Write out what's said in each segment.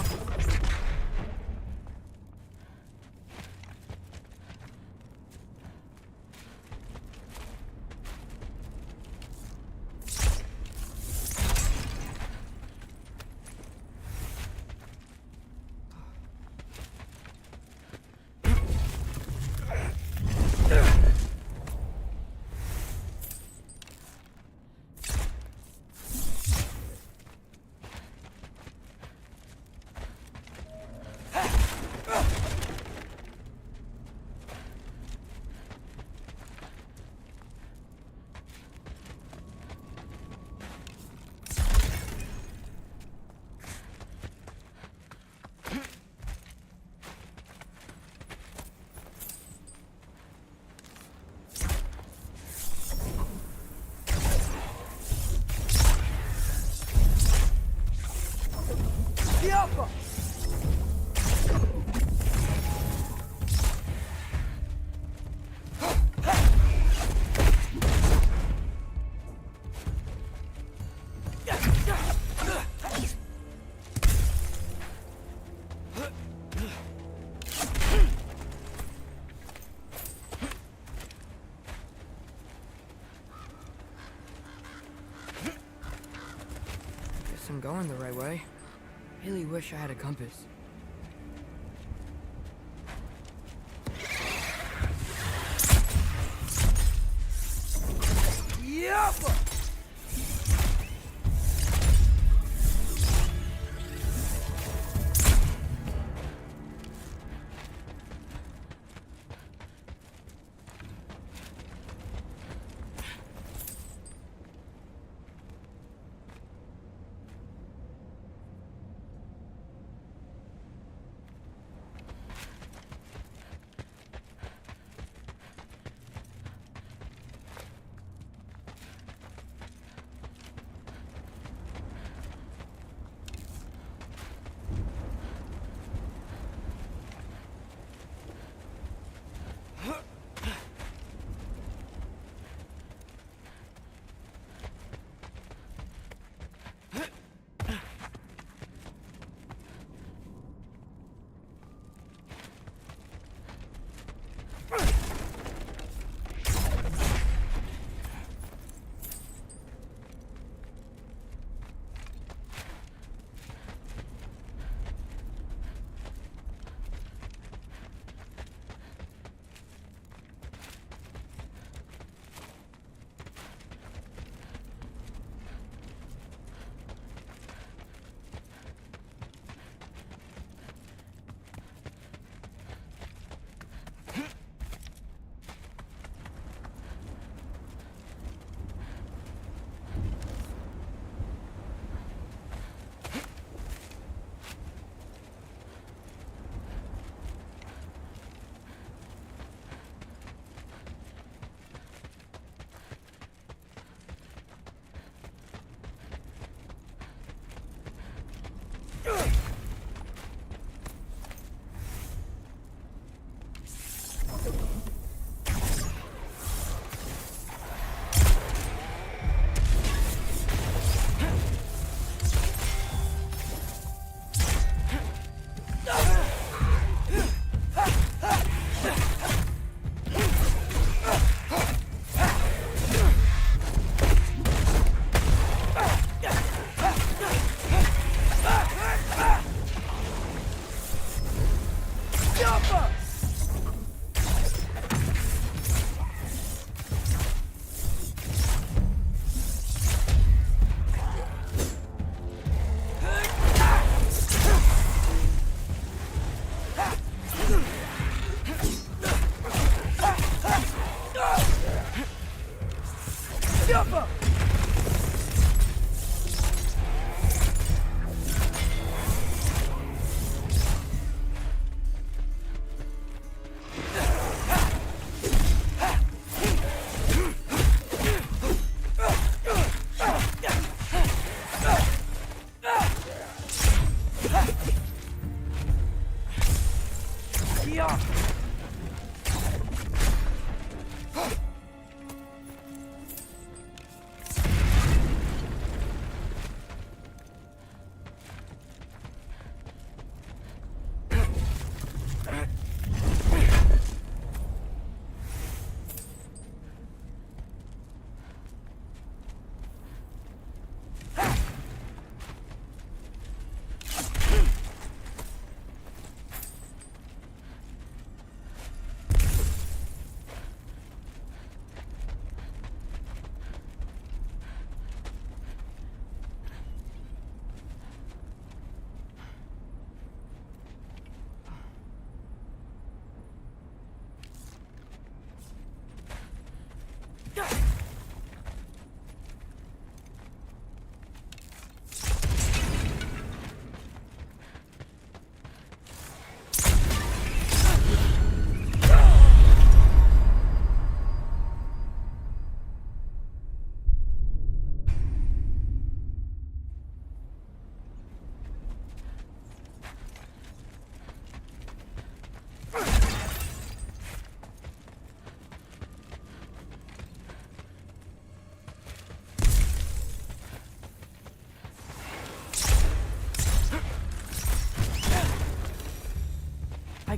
go. I'm going the right way. Really wish I had a compass. Yup!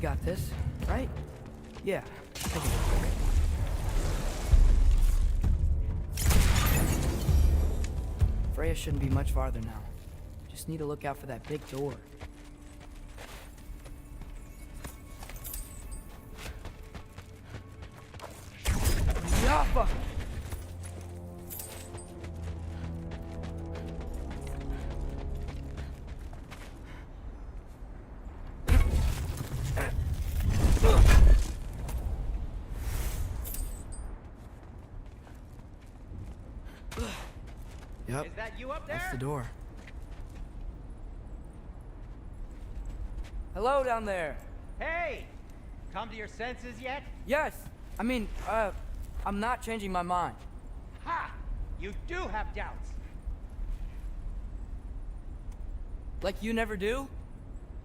got this, right? Yeah, I can do it. Freya shouldn't be much farther now. Just need to look out for that big door. Yappa! Yep. Is that you up there? That's the door. Hello down there. Hey! Come to your senses yet? Yes. I mean, I'm not changing my mind. Ha! You do have doubts. Like you never do?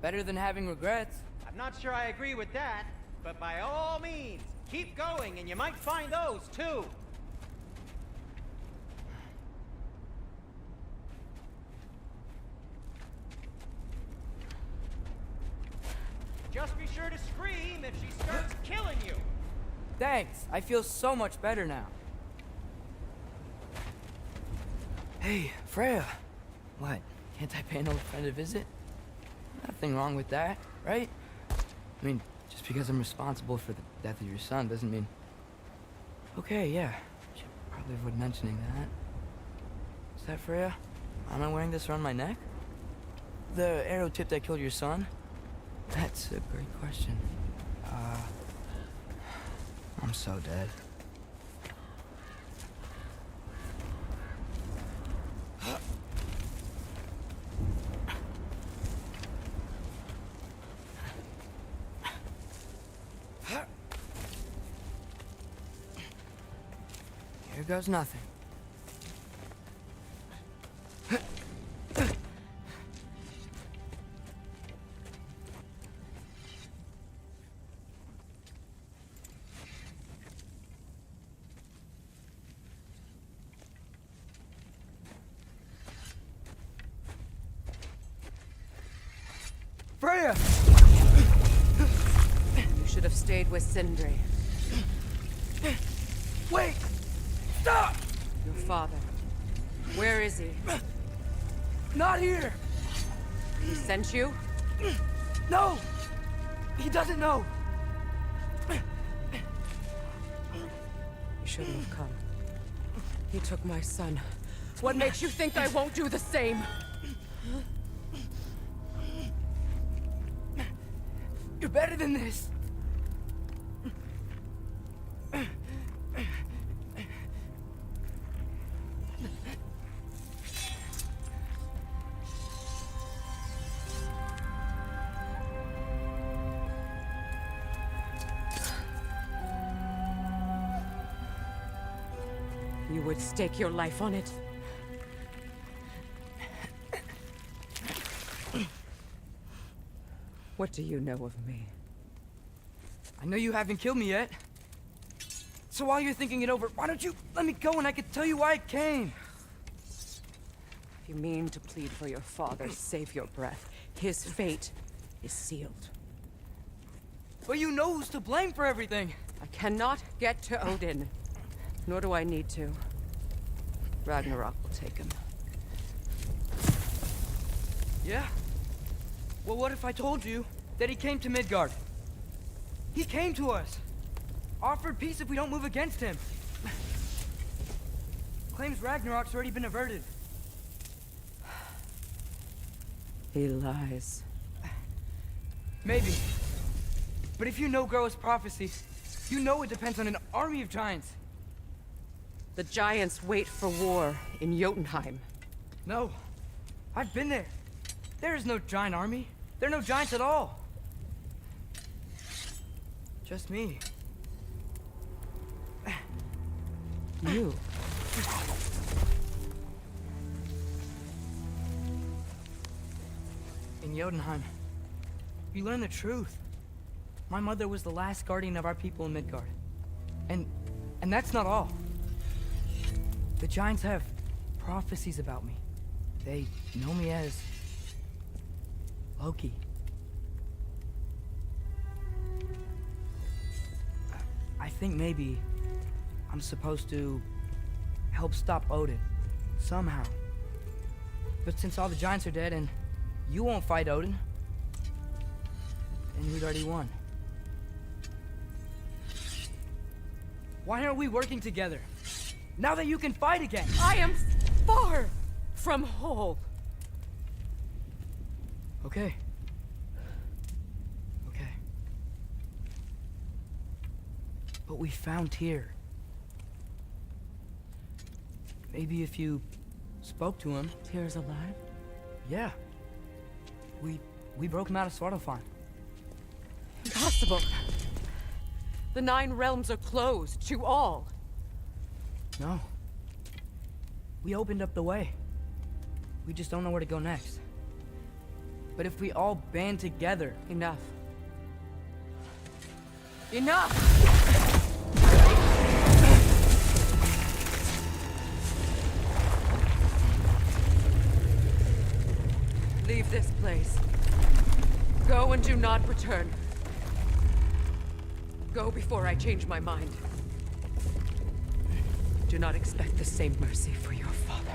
Better than having regrets. I'm not sure I agree with that, but by all means, keep going and you might find those too. Just be sure to scream if she starts killing you. Thanks. I feel so much better now. Hey, Freya. What? Can't I pay an old friend a visit? Nothing wrong with that, right? I mean, just because I'm responsible for the death of your son doesn't mean... Okay, yeah. Should probably avoid mentioning that. Is that Freya? Am I wearing this around my neck? The arrow tip that killed your son? That's a great question. I'm so dead. Here goes nothing. Freya! You should have stayed with Sindri. Wait! Stop! Your father. Where is he? Not here! He sent you? No! He doesn't know! You shouldn't have come. He took my son. What makes you think I won't do the same? You're better than this! You would stake your life on it? What do you know of me? I know you haven't killed me yet. So while you're thinking it over, why don't you let me go and I can tell you why I came? If you mean to plead for your father, save your breath. His fate is sealed. But you know who's to blame for everything. I cannot get to Odin. Nor do I need to. Ragnarok will take him. Yeah? Well, what if I told you that he came to Midgard? He came to us. Offered peace if we don't move against him. Claims Ragnarok's already been averted. He lies. Maybe. But if you know Groa's prophecy, you know it depends on an army of giants. The giants wait for war in Jotunheim. No. I've been there. There is no giant army. There are no giants at all. Just me. You? In Jotunheim, you learn the truth. My mother was the last guardian of our people in Midgard. And that's not all. The giants have prophecies about me. They know me as Loki. think maybe I'm supposed to help stop Odin, somehow. But since all the giants are dead and you won't fight Odin, then we'd already won. Why aren't we working together? Now that you can fight again! I am far from whole. Okay. Okay. But we found Tyr. Maybe if you spoke to him. Tyr's alive? Yeah. We broke him out of Svartalfheim. Impossible. The 9 realms are closed to all. No. We opened up the way. We just don't know where to go next. But if we all band together... Enough. Enough! Leave this place. Go and do not return. Go before I change my mind. Do not expect the same mercy for your father.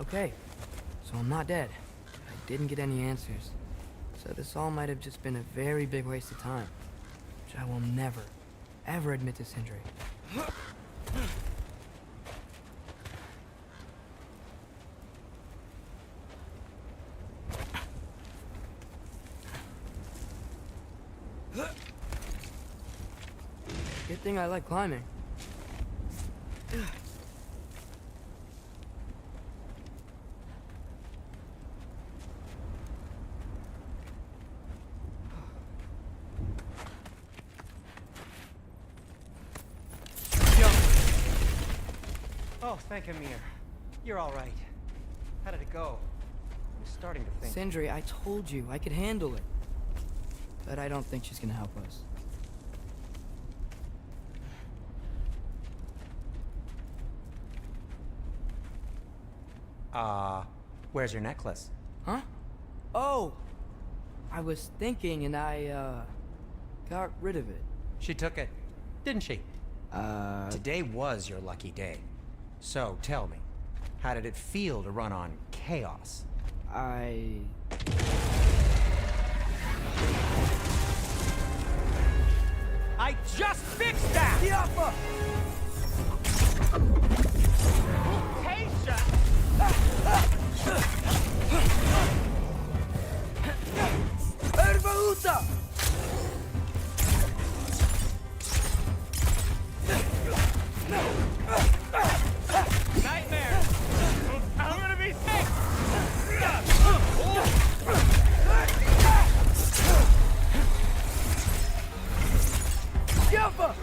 Okay, so I'm not dead. I didn't get any answers. So this all might have just been a very big waste of time. Which I will never, ever admit to Sindri. Good thing I like climbing. Oh, thank Amir. You're all right. How did it go? I'm starting to think. Sindri, I told you I could handle it. But I don't think she's gonna help us. Where's your necklace? Huh? Oh! I was thinking and I, got rid of it. She took it, didn't she? Today was your lucky day. So, tell me, how did it feel to run on chaos? I just fixed that! Yappa! Patience! Ervaúta! Nightmare! I'm gonna be sick! Yappa!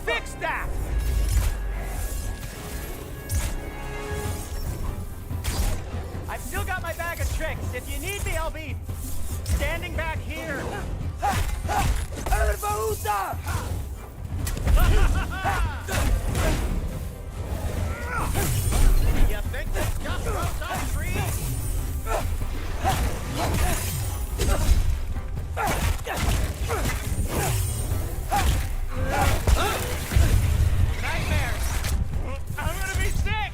fix that! I've still got my bag of tricks. If you need me, I'll be standing back here. You think this just grows on trees? Nightmares! I'm gonna be sick!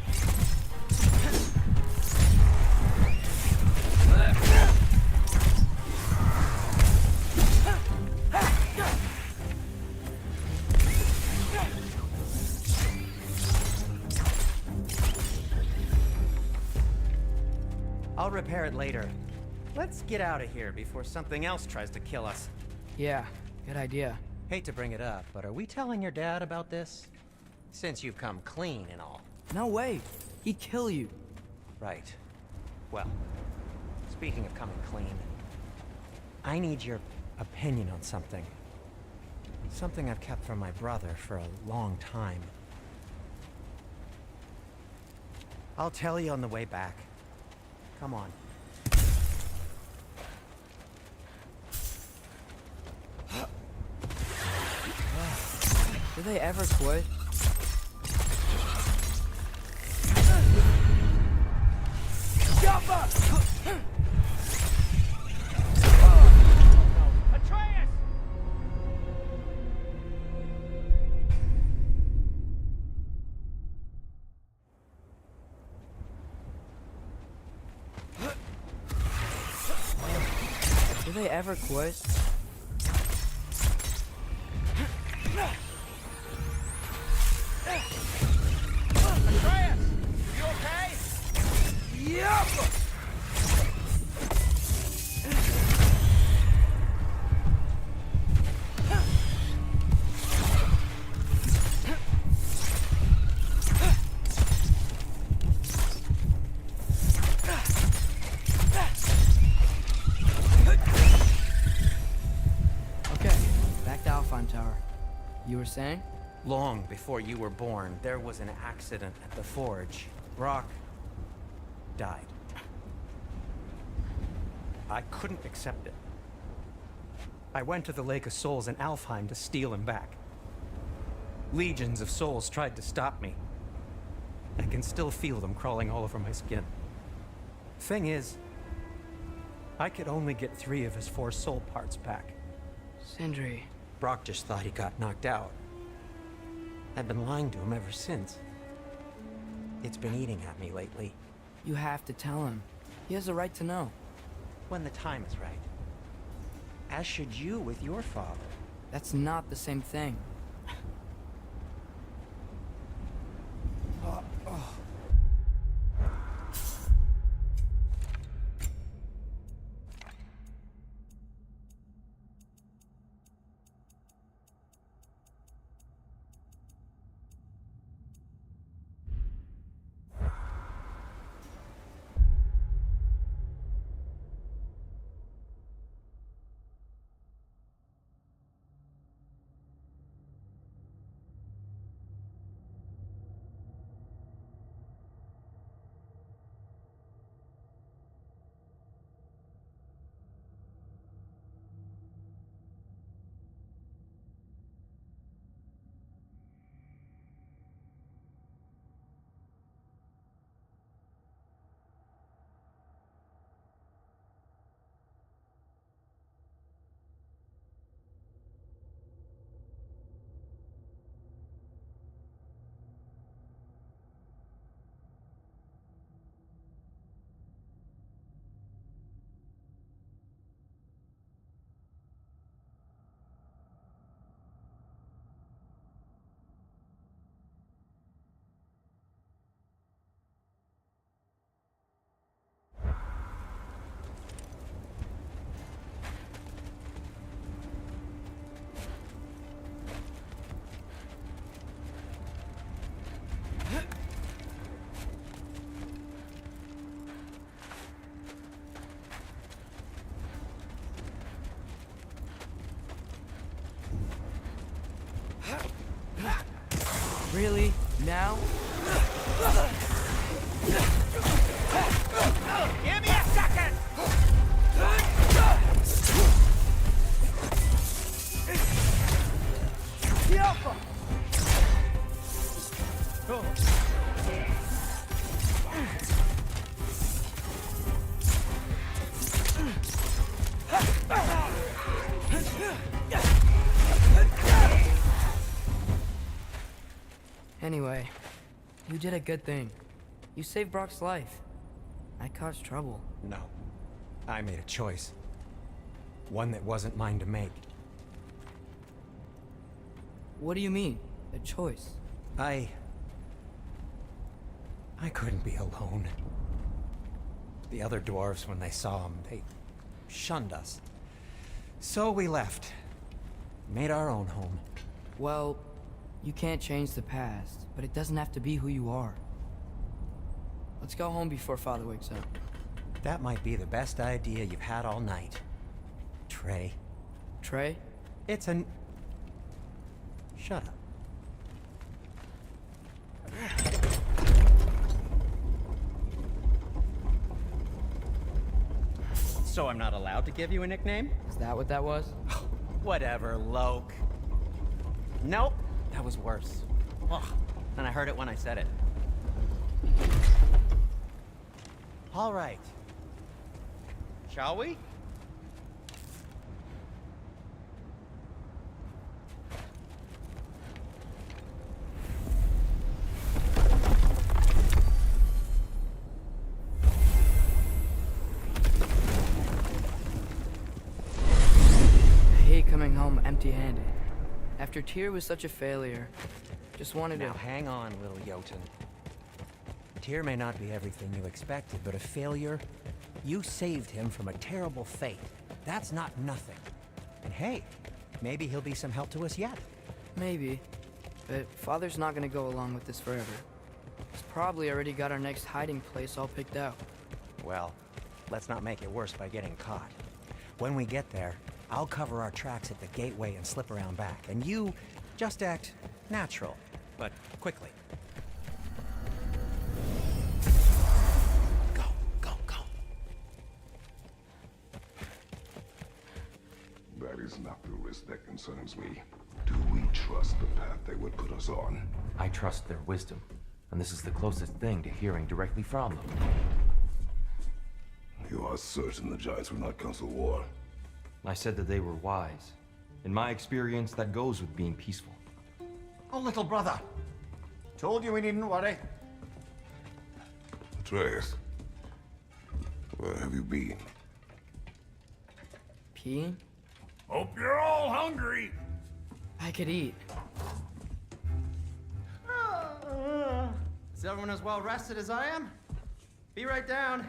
I'll repair it later. Let's get out of here before something else tries to kill us. Yeah, good idea. Hate to bring it up, but are we telling your dad about this? Since you've come clean and all. No way. He'd kill you. Right. Well, speaking of coming clean, I need your opinion on something. Something I've kept from my brother for a long time. I'll tell you on the way back. Come on. Do they ever quit? Atreus! Do they ever quit? Atreus! You okay? Yep! Okay, back to Alpine Tower. You were saying? Long before you were born, there was an accident at the forge. Brock died. I couldn't accept it. I went to the Lake of Souls in Alfheim to steal him back. Legions of souls tried to stop me. I can still feel them crawling all over my skin. Thing is, I could only get 3 of his 4 soul parts back. Sindri. Brock just thought he got knocked out. I've been lying to him ever since. It's been eating at me lately. You have to tell him. He has a right to know. When the time is right. As should you with your father. That's not the same thing. Anyway, you did a good thing. You saved Brock's life. I caused trouble. No. I made a choice. One that wasn't mine to make. What do you mean? A choice? I couldn't be alone. The other dwarves, when they saw him, they shunned us. So we left. Made our own home. Well, you can't change the past, but it doesn't have to be who you are. Let's go home before Father wakes up. That might be the best idea you've had all night. Trey. Trey? It's an... Shut up. So I'm not allowed to give you a nickname? Is that what that was? Whatever, Loke. Nope, that was worse. Ugh, and I heard it when I said it. All right. Shall we? I hate coming home empty-handed. After Tyr was such a failure, just wanted Now to... hang on, little Jotun. Tyr may not be everything you expected, but a failure? You saved him from a terrible fate. That's not nothing. And hey, maybe he'll be some help to us yet. Maybe. But Father's not gonna go along with this forever. He's probably already got our next hiding place all picked out. Well, let's not make it worse by getting caught. When we get there, I'll cover our tracks at the gateway and slip around back. And you just act natural, but quickly. Go, go, go. That is not the risk that concerns me. Do we trust the path they would put us on? I trust their wisdom, and this is the closest thing to hearing directly from them. You are certain the Giants will not counsel war? I said that they were wise. In my experience, that goes with being peaceful. Oh, little brother. Told you we needn't worry. Atreus, where have you been? Peeing? Hope you're all hungry. I could eat. Is everyone as well rested as I am? Be right down.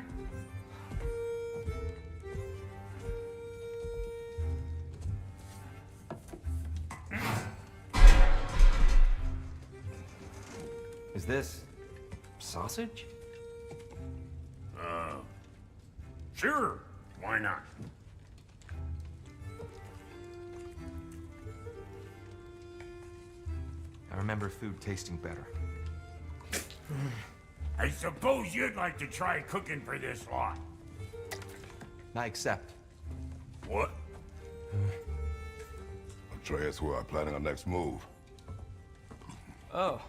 Is this... sausage? Sure. Why not? I remember food tasting better. I suppose you'd like to try cooking for this lot. I accept. What? Atreus, we are planning our next move. Oh,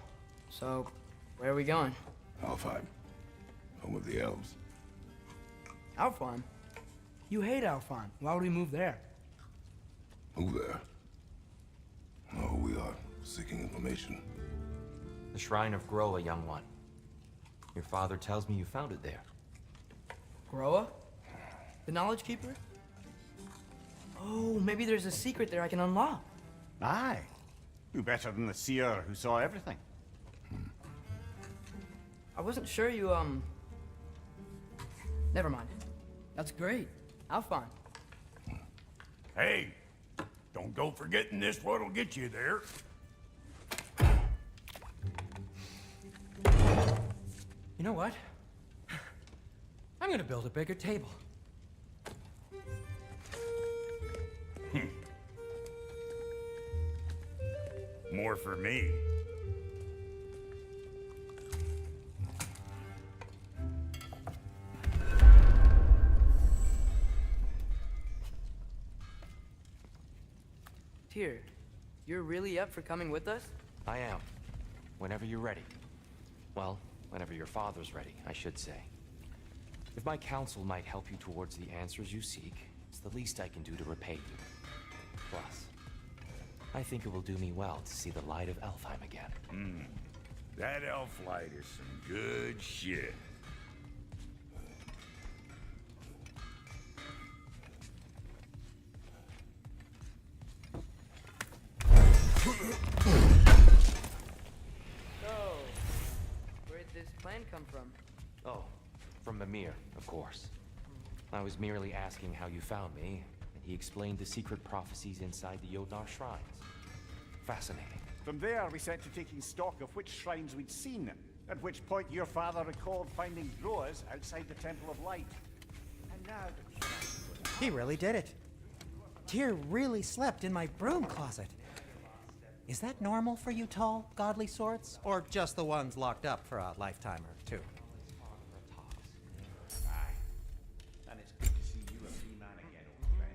so where are we going? Alfheim, home of the elves. Alfheim? You hate Alfheim. Why would we move there? Move there? No, we are seeking information. The Shrine of Groa, young one. Your father tells me you found it there. Groa? The Knowledge Keeper? Oh, maybe there's a secret there I can unlock. Aye. Who better than the seer who saw everything? I wasn't sure you, Never mind. That's great. Alfheim. Hey, don't go forgetting this what'll get you there. You know what? I'm gonna build a bigger table. More for me. Tyr, you're really up for coming with us? I am. Whenever you're ready. Well, whenever your father's ready, I should say. If my counsel might help you towards the answers you seek, it's the least I can do to repay you. Plus, I think it will do me well to see the light of Alfheim again. That elf light is some good shit. So, where'd this plan come from? Oh, from Mimir, of course. I was merely asking how you found me, and he explained the secret prophecies inside the Jotnar shrines. Fascinating. From there, we set to taking stock of which shrines we'd seen, at which point your father recalled finding drawers outside the Temple of Light. And now that the shrines He really did it. Tyr really slept in my broom closet. Is that normal for you tall, godly sorts? Or just the ones locked up for a lifetime or two? And it's good to see you a free man again, old friend.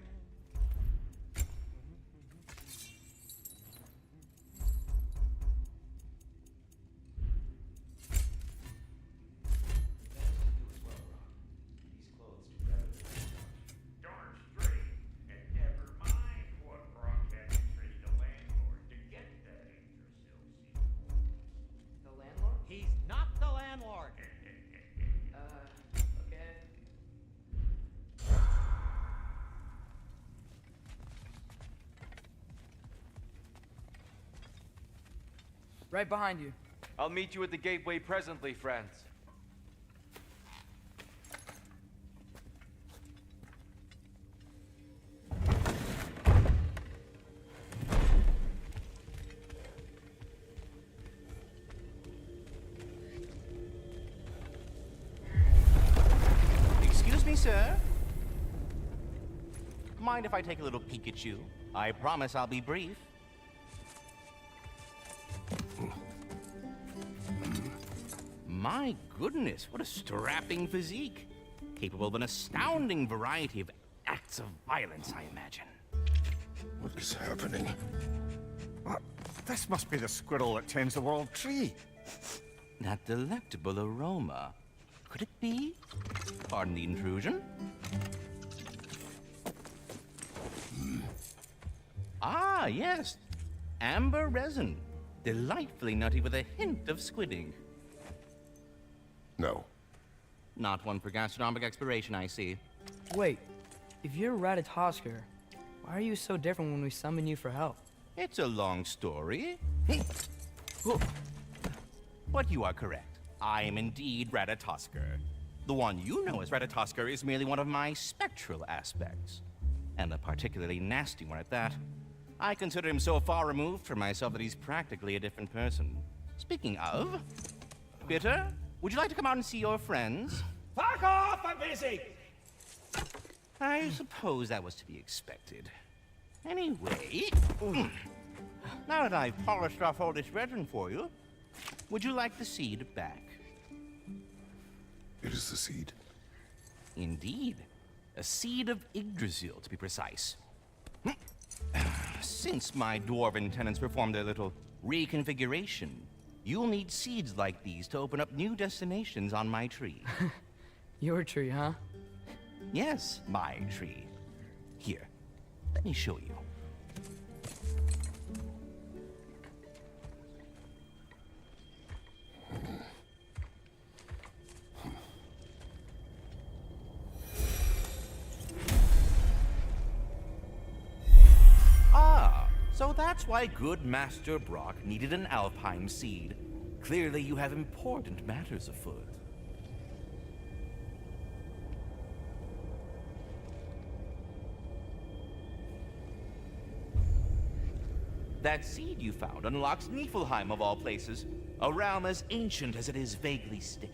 Darn straight. And never mind what Brock had to trade the landlord to get that Yggdrasil seed. The landlord? He's not the landlord. Okay. Right behind you. I'll meet you at the gateway presently, friends. Excuse me, sir. Mind if I take a little peek at you? I promise I'll be brief. My goodness, what a strapping physique. Capable of an astounding variety of acts of violence, I imagine. What is happening? This must be the squirrel that tends the world tree. That delectable aroma. Could it be? Pardon the intrusion. Ah, yes. Amber resin. Delightfully nutty with a hint of squidding. No. Not one for gastronomic exploration, I see. Wait, if you're Ratatoskr, why are you so different when we summon you for help? It's a long story. But you are correct. I am indeed Ratatoskr. The one you know as Ratatoskr is merely one of my spectral aspects. And a particularly nasty one at that. I consider him so far removed from myself that he's practically a different person. Speaking of, Bitter, would you like to come out and see your friends? Fuck off! I'm busy! I suppose that was to be expected. Anyway, now that I've polished off all this resin for you, would you like the seed back? It is the seed. Indeed. A seed of Yggdrasil, to be precise. Since my dwarven tenants performed their little reconfiguration, you'll need seeds like these to open up new destinations on my tree. Your tree, huh? Yes, my tree. Here, let me show you. Ah, so that's why good Master Brock needed an Alpine seed. Clearly you have important matters afoot. That seed you found unlocks Niflheim of all places, a realm as ancient as it is vaguely sticky.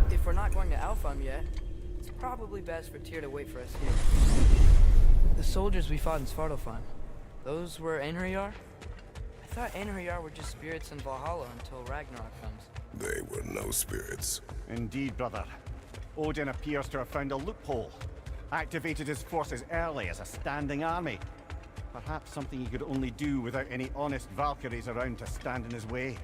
If we're not going to Alfheim yet, it's probably best for Tyr to wait for us here. The soldiers we fought in Svartalfheim, those were Einherjar? I thought Einherjar were just spirits in Valhalla until Ragnarok comes. They were no spirits. Indeed, brother. Odin appears to have found a loophole. Activated his forces early as a standing army. Perhaps something he could only do without any honest Valkyries around to stand in his way.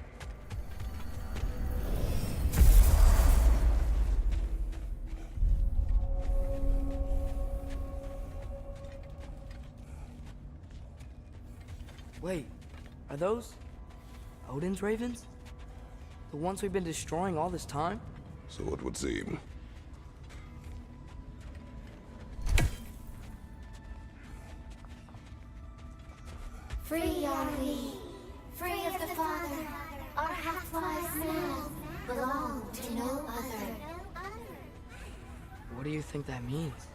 Wait, are those Odin's ravens? The ones we've been destroying all this time? So it would seem. Free are we, free of the Father. Our half-lives now belong to no other. What do you think that means?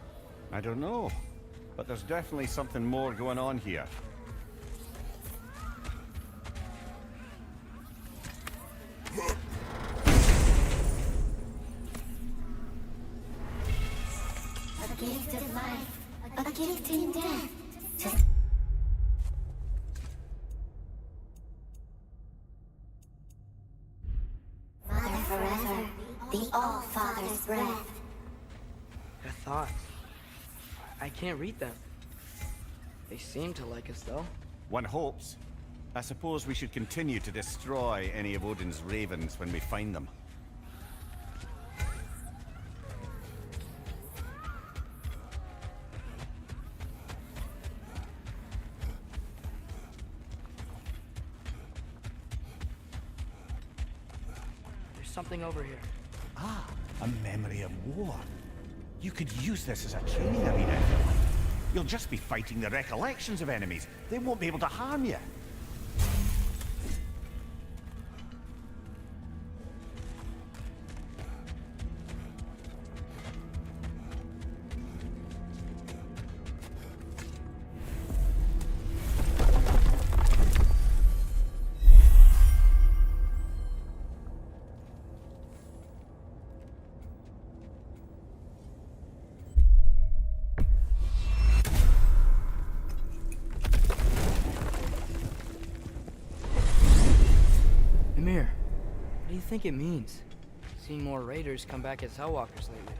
I don't know, but there's definitely something more going on here. A gift of life, a gift in death. Mother forever, the All-Father's breath. Their thoughts. I can't read them. They seem to like us, though. One hopes. I suppose we should continue to destroy any of Odin's ravens when we find them. There's something over here. Ah, a memory of war. You could use this as a training arena. You'll just be fighting the recollections of enemies. They won't be able to harm you. Ymir, what do you think it means? Seeing more raiders come back as Hellwalkers lately.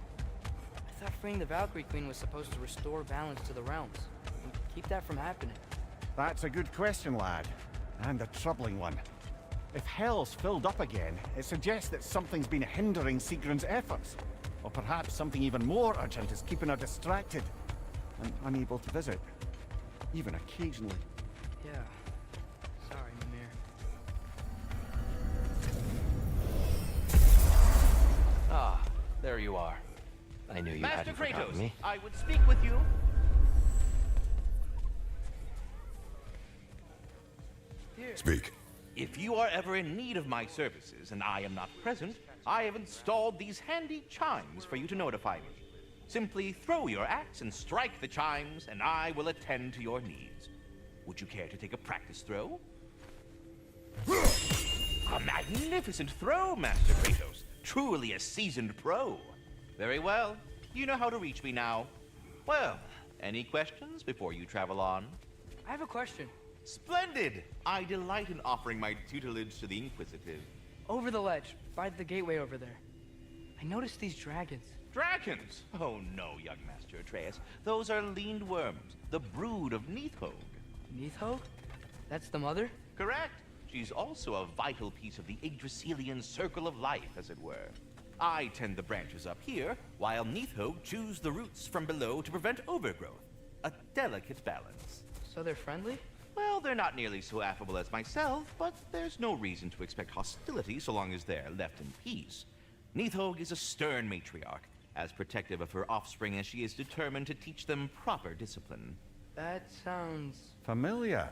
I thought freeing the Valkyrie Queen was supposed to restore balance to the realms and keep that from happening. That's a good question, lad. And a troubling one. If Hell's filled up again, it suggests that something's been hindering Sigrun's efforts. Or perhaps something even more urgent is keeping her distracted and unable to visit. Even occasionally. Yeah. Sorry, Ymir. Ah, there you are. I knew you Master hadn't forgotten Kratos, me. I would speak with you. Speak. If you are ever in need of my services and I am not present, I have installed these handy chimes for you to notify me. Simply throw your axe and strike the chimes, and I will attend to your needs. Would you care to take a practice throw? A magnificent throw, Master Kratos. Truly a seasoned pro. Very well. You know how to reach me now. Well, any questions before you travel on? I have a question. Splendid! I delight in offering my tutelage to the inquisitive. Over the ledge, by the gateway over there. I noticed these dragons. Dragons? Oh no, young Master Atreus. Those are leaned worms, the brood of Nidhogg. Nidhogg? That's the mother? Correct. She's also a vital piece of the Yggdrasilian circle of life, as it were. I tend the branches up here, while Nidhogg chews the roots from below to prevent overgrowth. A delicate balance. So they're friendly? Well, they're not nearly so affable as myself, but there's no reason to expect hostility so long as they're left in peace. Nidhogg is a stern matriarch, as protective of her offspring as she is determined to teach them proper discipline. That sounds... Familiar.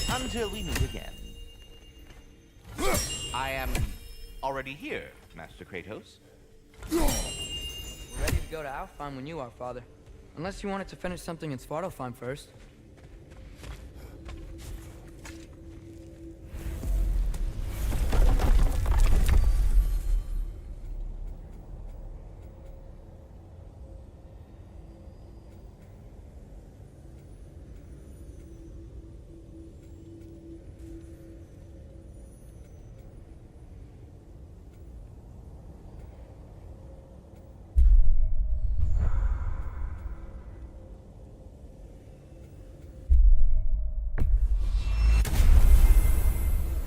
Until we meet again. I am already here, Master Kratos. We're ready to go to Alfheim when you are, Father. Unless you wanted to finish something in Svartalfheim first.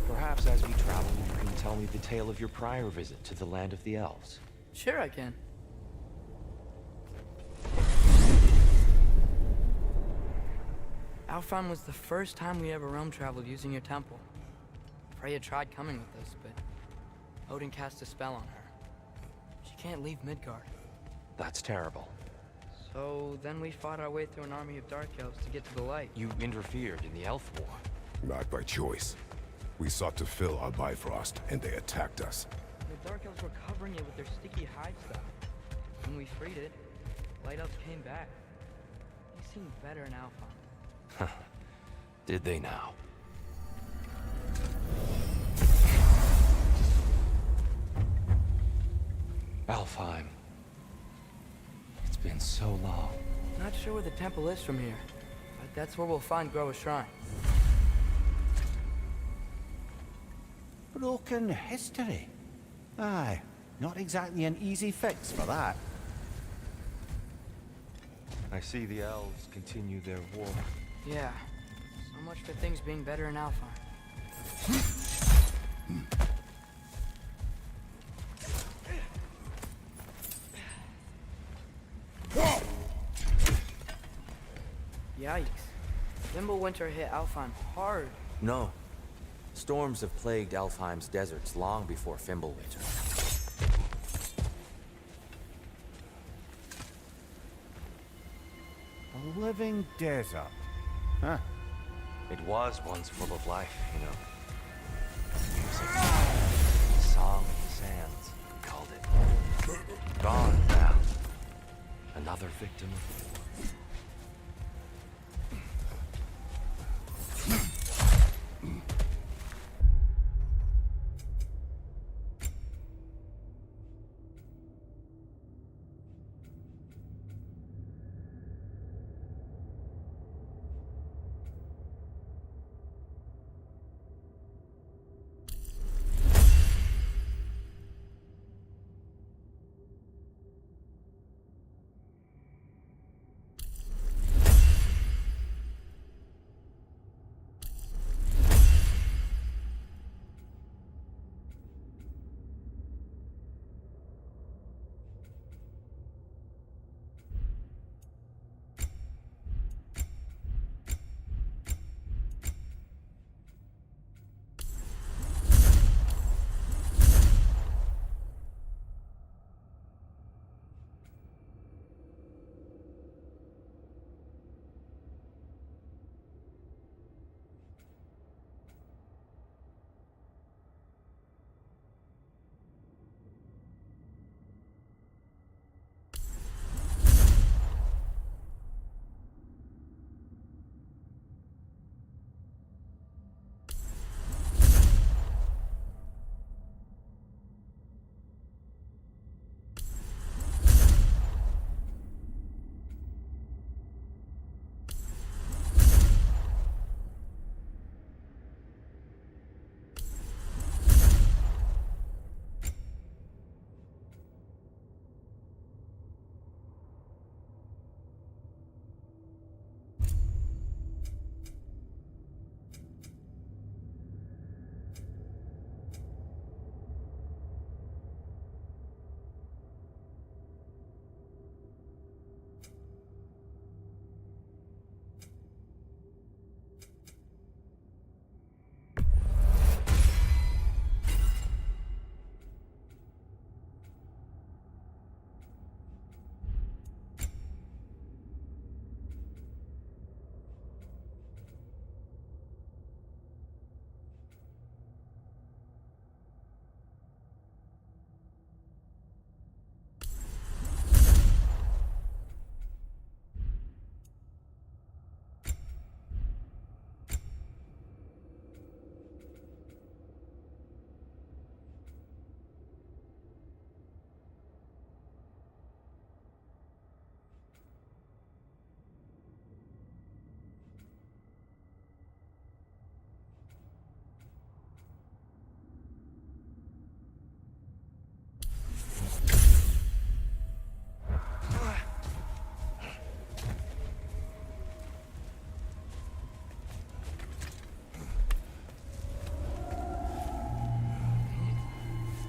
Perhaps as we travel, you can tell me the tale of your prior visit to the land of the elves. Sure I can. Alfheim was the first time we ever realm traveled using your temple. Freya tried coming with us, but Odin cast a spell on her. She can't leave Midgard. That's terrible. So then we fought our way through an army of dark elves to get to the light. You interfered in the Elf War. Not by choice. We sought to fill our Bifrost, and they attacked us. The dark elves were covering it with their sticky hide stuff. When we freed it, light elves came back. They seemed better in Alfheim. Did they now? Alfheim. It's been so long. Not sure where the temple is from here, but that's where we'll find Groa's shrine. Broken history. Aye, not exactly an easy fix for that. I see the elves continue their war. Yeah, so much for things being better in Alfheim. Yikes. Fimbulwinter hit Alfheim hard. No. Storms have plagued Alfheim's deserts long before Fimbulwinter. A living desert. Huh. It was once full of life, you know. Music. Song of the Sands, we called it. Gone now. Another victim of the war.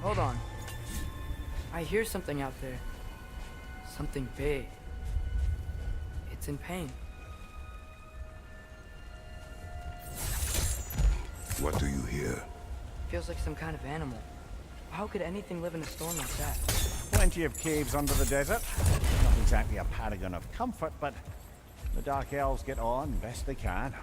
Hold on. I hear something out there. Something big. It's in pain. What do you hear? Feels like some kind of animal. How could anything live in a storm like that? Plenty of caves under the desert. Not exactly a paragon of comfort, but the Dark Elves get on best they can.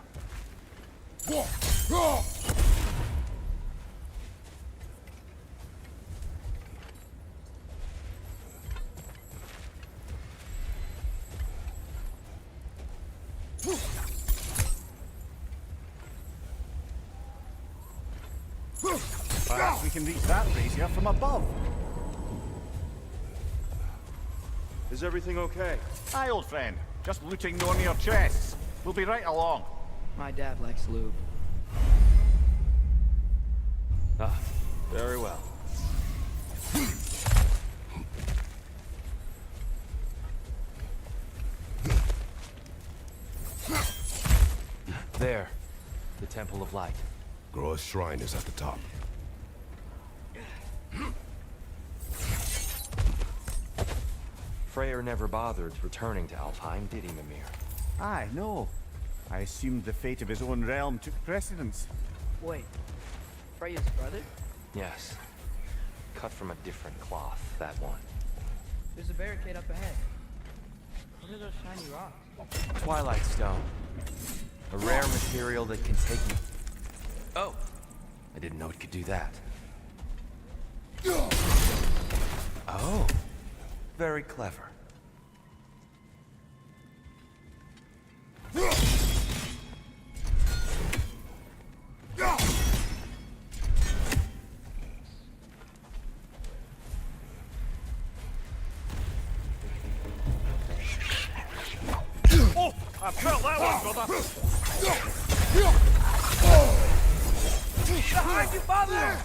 Perhaps we can reach that brazier from above. Is everything okay? Aye, old friend. Just looting no near chests. We'll be right along. My dad likes lube. Ah, very well. There, the Temple of Light. Groa's shrine is at the top. Freyr never bothered returning to Alfheim, did he, Mimir? Aye, no. I assumed the fate of his own realm took precedence. Wait, Freya's brother? Yes. Cut from a different cloth, that one. There's a barricade up ahead. What are those shiny rocks? Twilight Stone. A rare material that can take you... Oh! I didn't know it could do that. Oh. Very clever. Oh! I felt that one, brother! Behind you, father!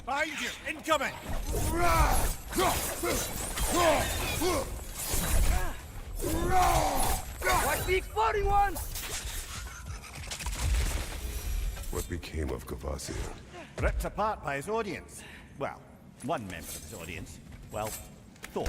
Behind you! Incoming! Watch the exploding one! What became of Kvasir? Ripped apart by his audience. Well, one member of his audience. Well, Thor.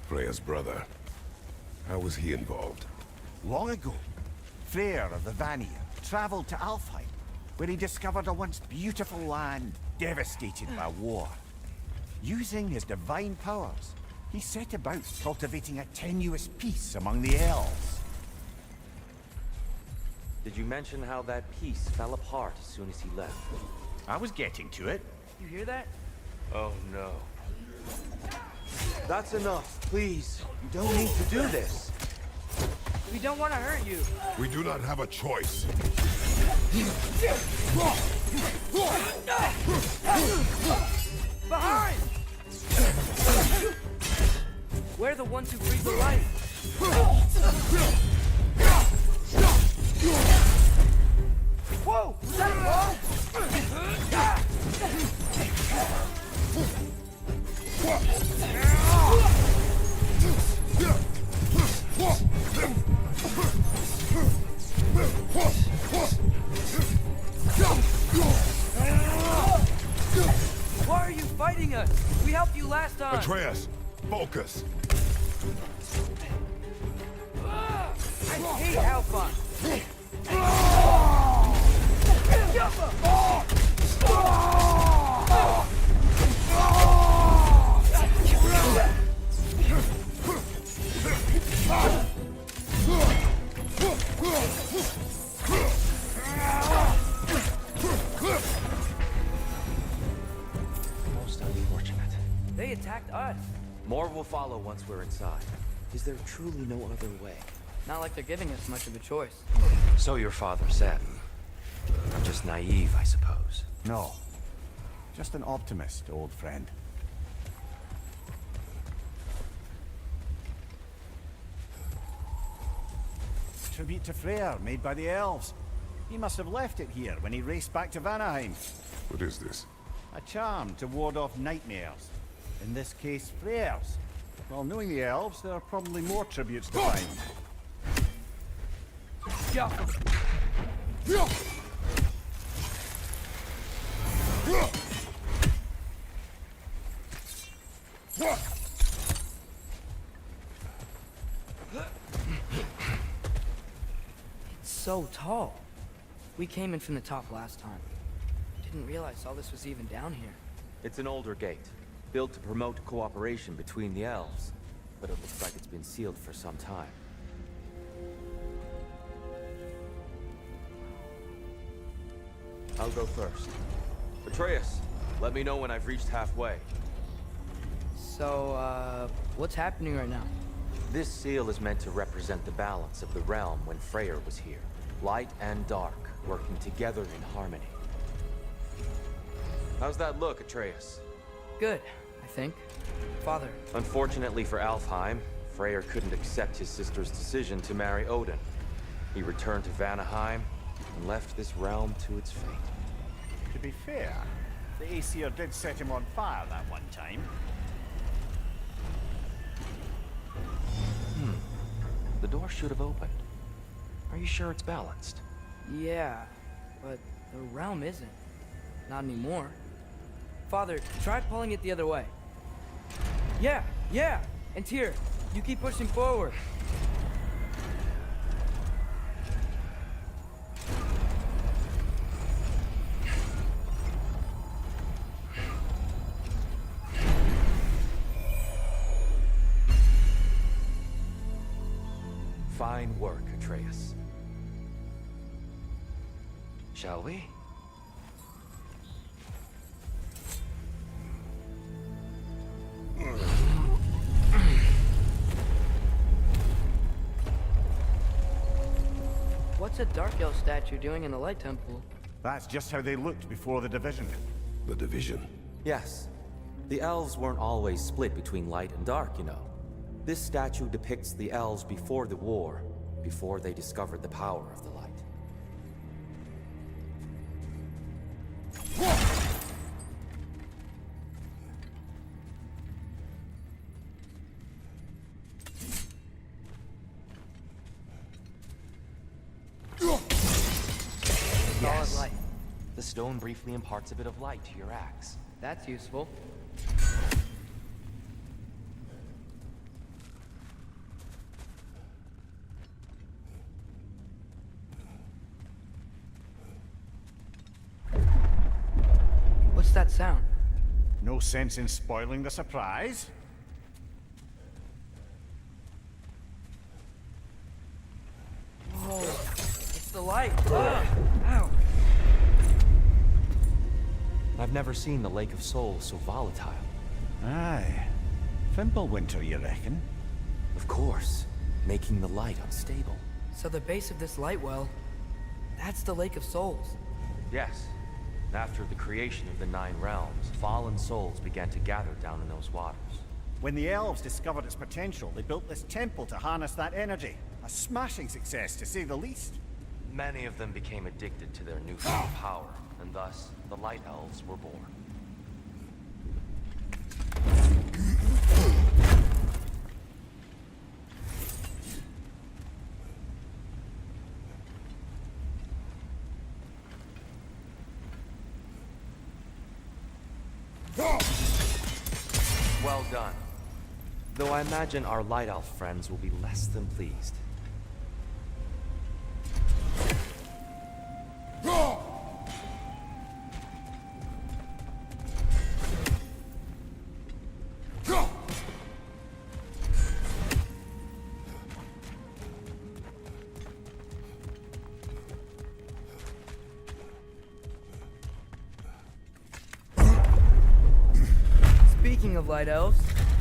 Freya's brother. How was he involved? Long ago, Freyr of the Vanir traveled to Alfheim, where he discovered a once beautiful land devastated by war. Using his divine powers, he set about cultivating a tenuous peace among the elves. Did you mention how that piece fell apart as soon as he left? I was getting to it. You hear that? Oh no. That's enough, please. You don't need to do this. We don't want to hurt you. We do not have a choice. Behind! We're the ones who breathe the light. Whoa! Was that a ball? Why are you fighting us? We helped you last time. Atreus, focus. I hate Alpha. More will follow once we're inside. Is there truly no other way? Not like they're giving us much of a choice. So your father said. I'm just naive, I suppose. No. Just an optimist, old friend. Tribute to Freyr, made by the elves. He must have left it here when he raced back to Vanaheim. What is this? A charm to ward off nightmares. In this case, Freyr's. Well, knowing the elves, there are probably more tributes to find. It's so tall. We came in from the top last time. Didn't realize all this was even down here. It's an older gate, built to promote cooperation between the elves. But it looks like it's been sealed for some time. I'll go first. Atreus, let me know when I've reached halfway. So, what's happening right now? This seal is meant to represent the balance of the realm when Freyr was here. Light and dark, working together in harmony. How's that look, Atreus? Good, I think. Father. Unfortunately for Alfheim, Freyr couldn't accept his sister's decision to marry Odin. He returned to Vanaheim and left this realm to its fate. To be fair, the Aesir did set him on fire that one time. The door should have opened. Are you sure it's balanced? Yeah, but the realm isn't. Not anymore. Father, try pulling it the other way. Yeah! And Tyr, you keep pushing forward. Fine work, Atreus. Shall we? What's a Dark Elf statue doing in the Light Temple? That's just how they looked before the division. The division. Yes. The elves weren't always split between light and dark, you know. This statue depicts the elves before the war, before they discovered the power of the light. Solid light. The stone briefly imparts a bit of light to your axe. That's useful. What's that sound? No sense in spoiling the surprise. Whoa, it's the light. Ow. I've never seen the Lake of Souls so volatile. Aye. Fimbulwinter, you reckon? Of course, making the light unstable. So the base of this light well, that's the Lake of Souls. Yes. After the creation of the Nine Realms, fallen souls began to gather down in those waters. When the elves discovered its potential, they built this temple to harness that energy. A smashing success, to say the least. Many of them became addicted to their newfound power, and thus, the Light Elves were born. Well done. Though I imagine our Light Elf friends will be less than pleased. Speaking of light elves,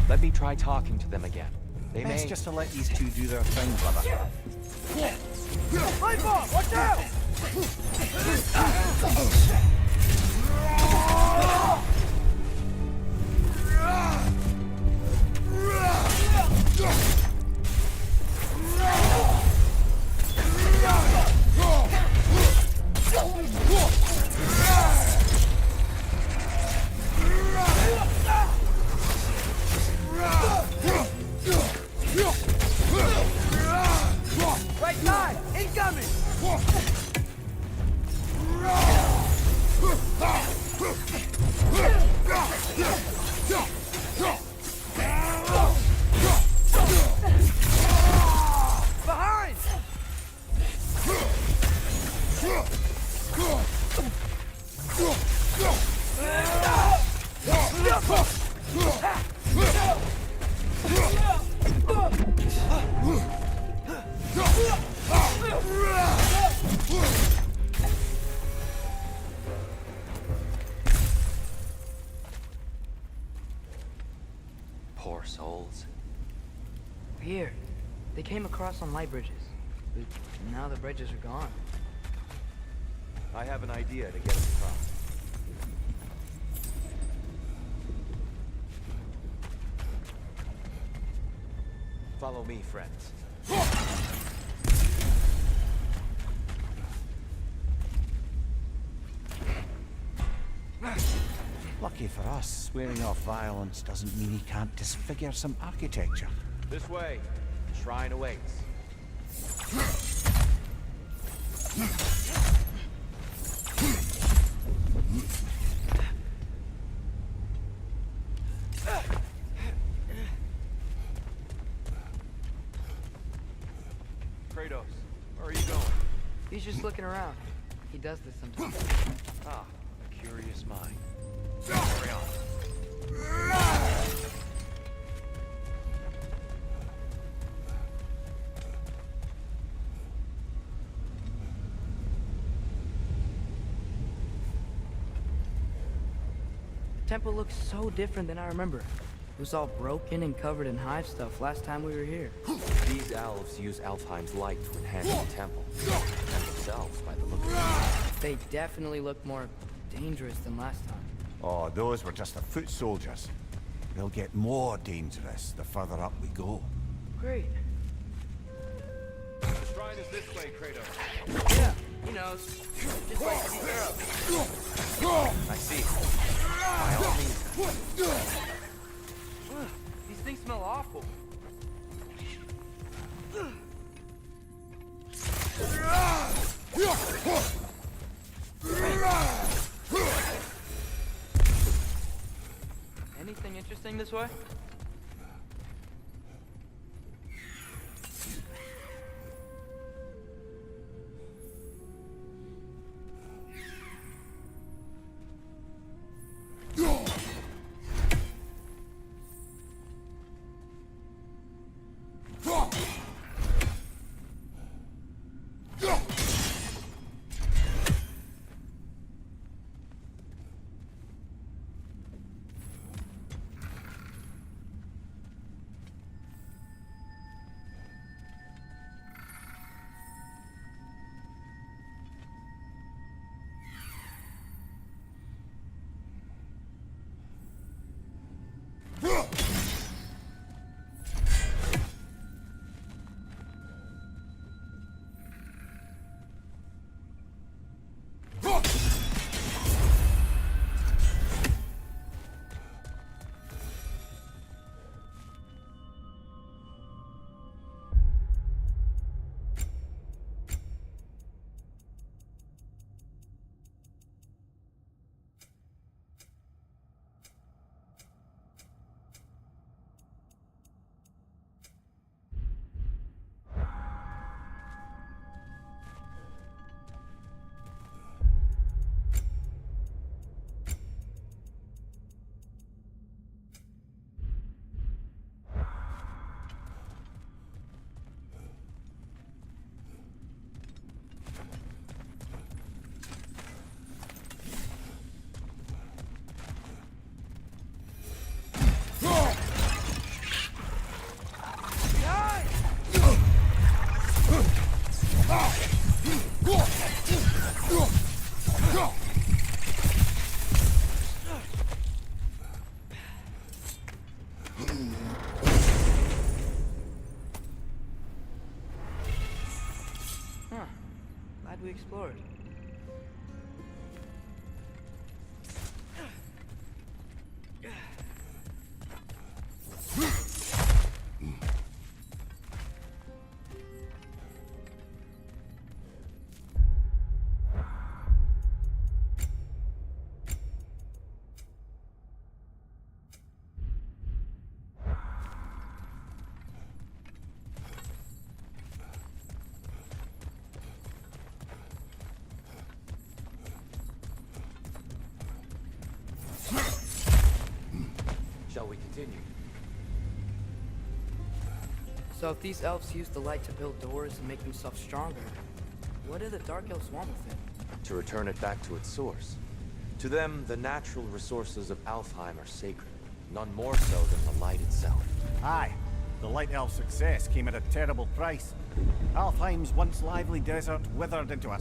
Let me try talking to them again. They Best may... just to let these two do their thing, brother. Watch out! Right side! Incoming! Behind! Poor souls. Here. They came across on light bridges. But now the bridges are gone. I have an idea to get us across. Follow me, friends. Lucky for us, swearing off violence doesn't mean he can't disfigure some architecture. This way. Shrine awaits. Kratos, where are you going? He's just looking around. He does this sometimes. Ah, a curious mind. Carry on. The temple looks so different than I remember. It was all broken and covered in hive stuff last time we were here. These elves use Alfheim's light to enhance the temple. And themselves, by the look of it. They definitely look more dangerous than last time. Oh, those were just the foot soldiers. They'll get more dangerous the further up we go. Great. The shrine is this way, Kratos. Yeah, he knows. Just like to be thorough. I see. By all means. Ugh, these things smell awful. Anything interesting this way? Huh. Glad we explored. Shall we continue? So if these elves use the light to build doors and make themselves stronger, what do the Dark Elves want with it? To return it back to its source. To them, the natural resources of Alfheim are sacred, none more so than the light itself. Aye. The Light Elf's success came at a terrible price. Alfheim's once lively desert withered into a...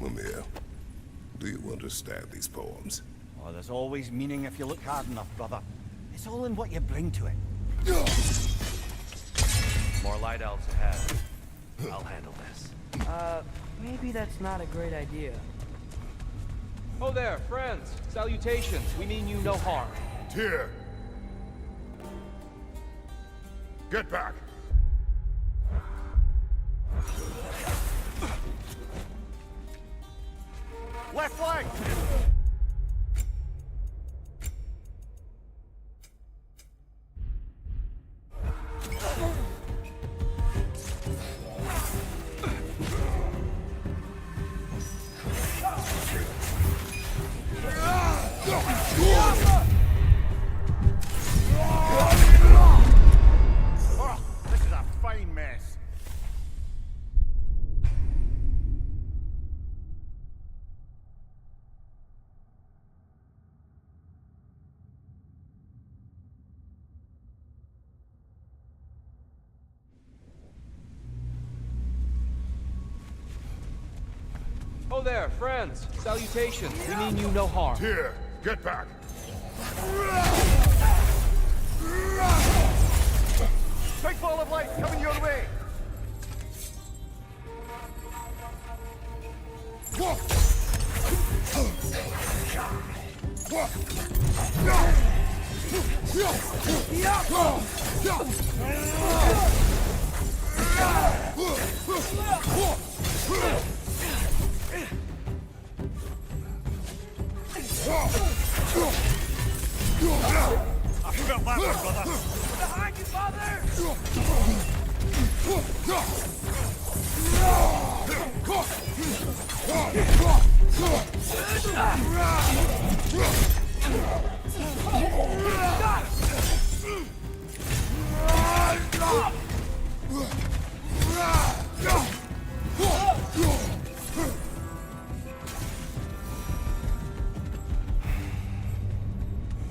Mimir, do you understand these poems? Oh, there's always meaning if you look hard enough, brother. It's all in what you bring to it. More light elves ahead. I'll handle this. Maybe that's not a great idea. Oh there, friends. Salutations. We mean you no harm. Tyr! Get back! Left flank! Oh, this is a fine mess. Oh there, friends. Salutations. We mean you no harm. Here, get back. Big ball of light coming your way. I felt that one, brother. Behind you,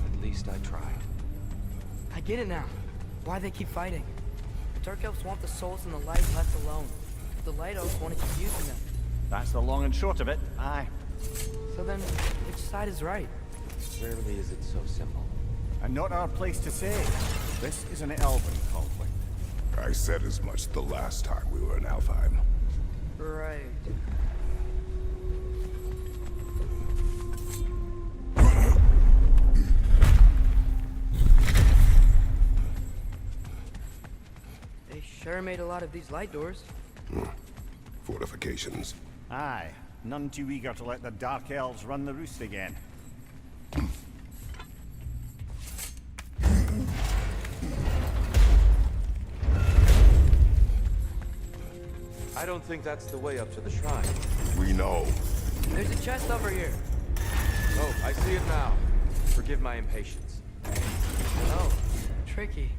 At least I tried. I get it now. Why they keep fighting. The Dark Elves want the souls and the light left alone. The Light Elves want to keep using them. That's the long and short of it. Aye. So then, which side is right? Rarely is it so simple. And not our place to say. This is an elven conflict. I said as much the last time we were in Alfheim. Right. They sure made a lot of these light doors. Fortifications. Aye. None too eager to let the Dark Elves run the roost again. I don't think that's the way up to the shrine. We know. There's a chest over here. Oh, I see it now. Forgive my impatience. Oh, tricky.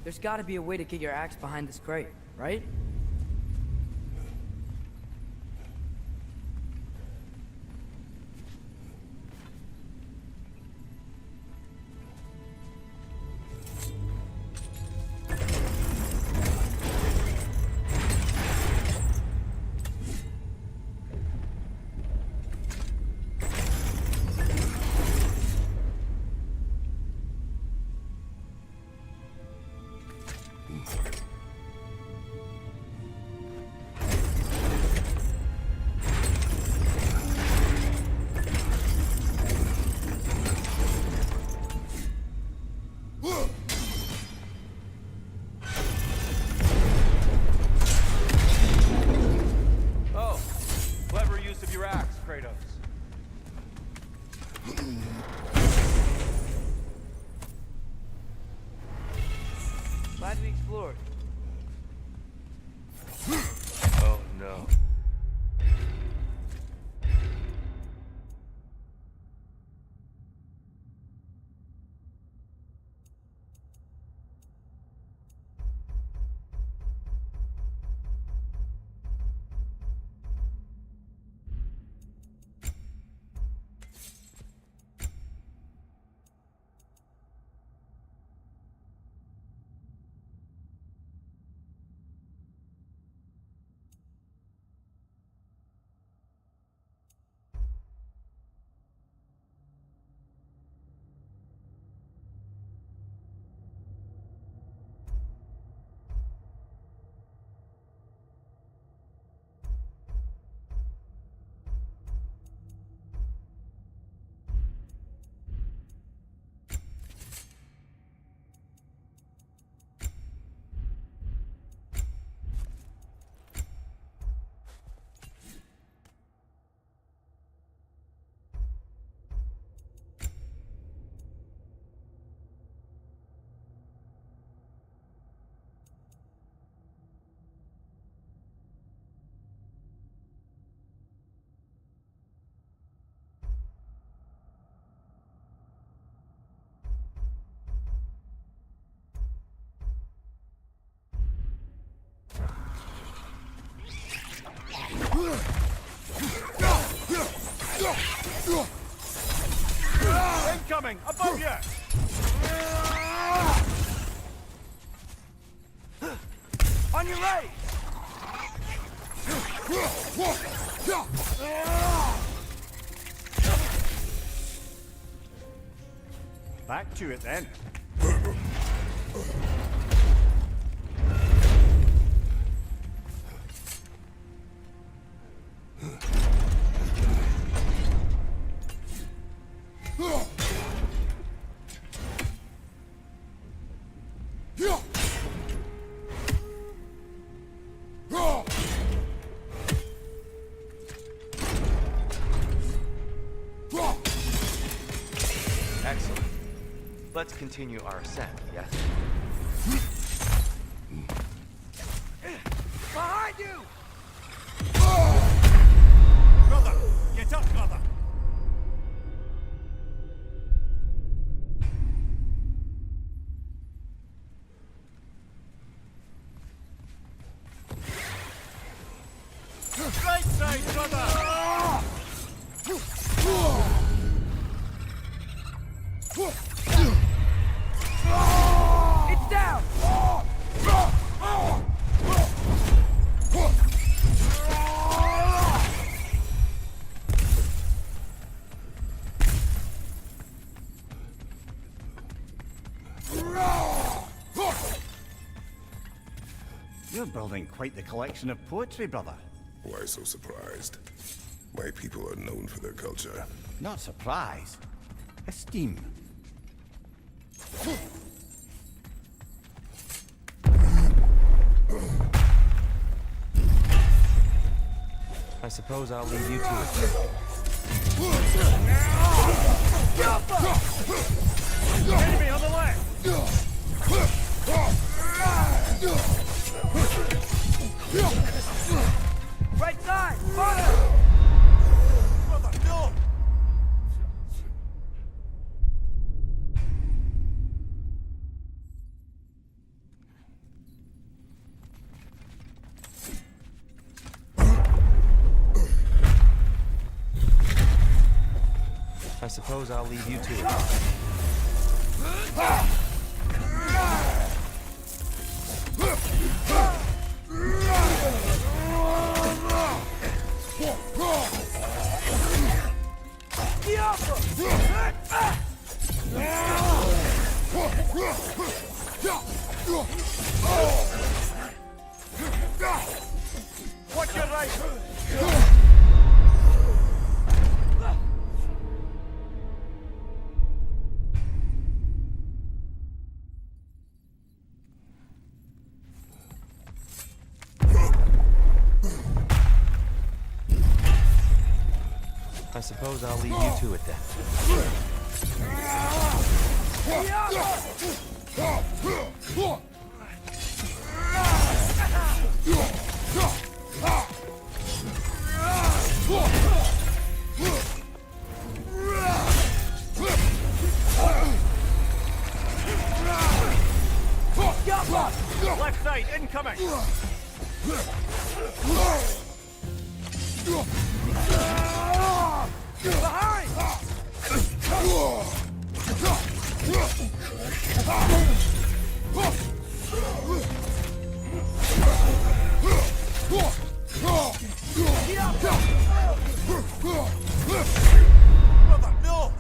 There's gotta be a way to get your axe behind this crate, right? incoming! Above you! On your right! Back to it then. Excellent. Let's continue our ascent, yes? Behind you! Brother! Get up, brother! Right side, brother! It's down! You're building quite the collection of poetry, brother. Why so surprised? My people are known for their culture. Not surprise. Esteem. I suppose I'll leave you to it. Enemy on the left! Right side! Fire! Brother, no! I suppose I'll leave you to it. Watch your right! I suppose I'll leave you to it then. Left side, incoming! Behind! Brother, no!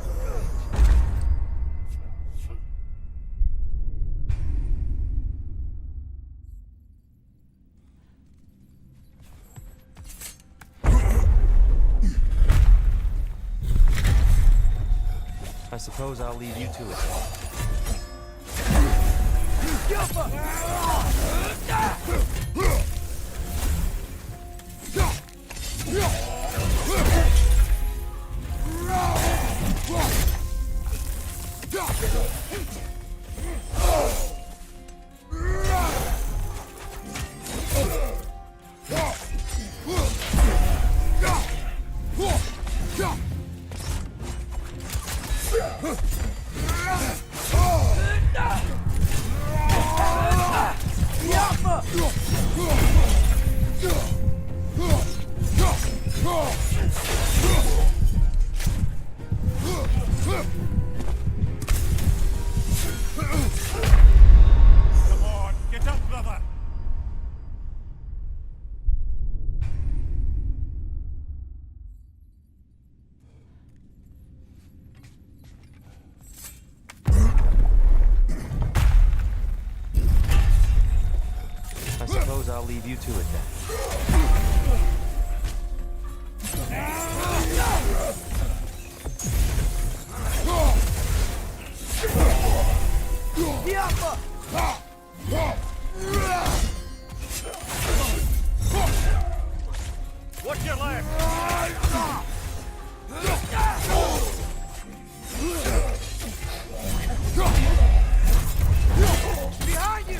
I suppose I'll leave you to it. leave you to it then. Watch your left! Behind you!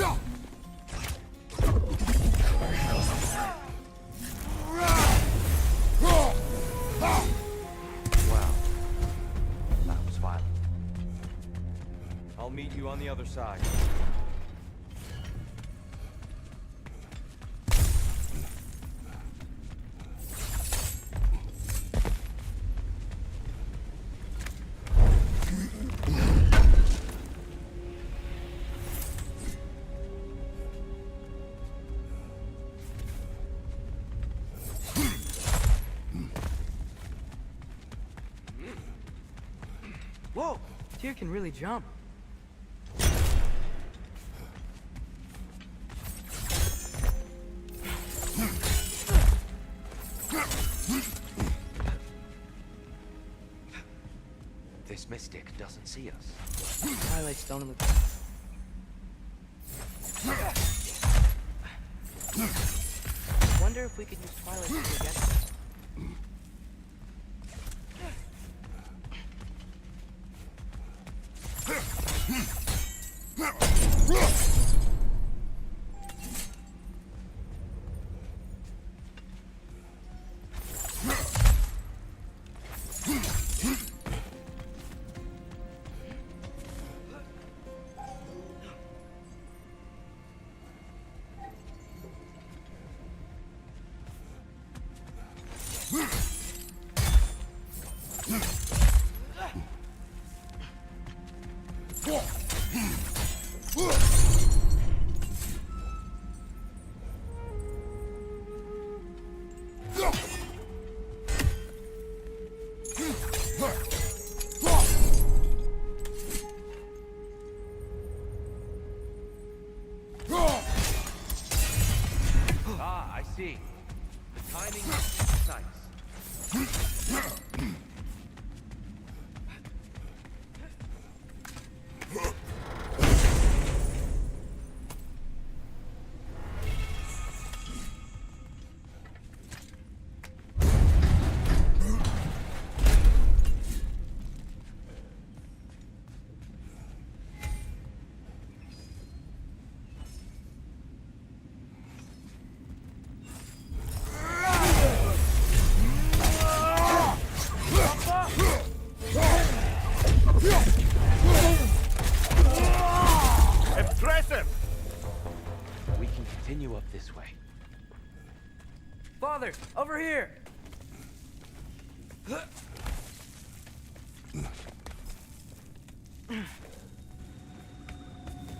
Go! Wow. That was violent. I'll meet you on the other side. Whoa! Tyr can really jump. This mystic doesn't see us. Twilight Stone in the... Wonder if we could use Twilight Stone against him. Ah, I see. The timing is precise. Impressive! We can continue up this way. Father, over here!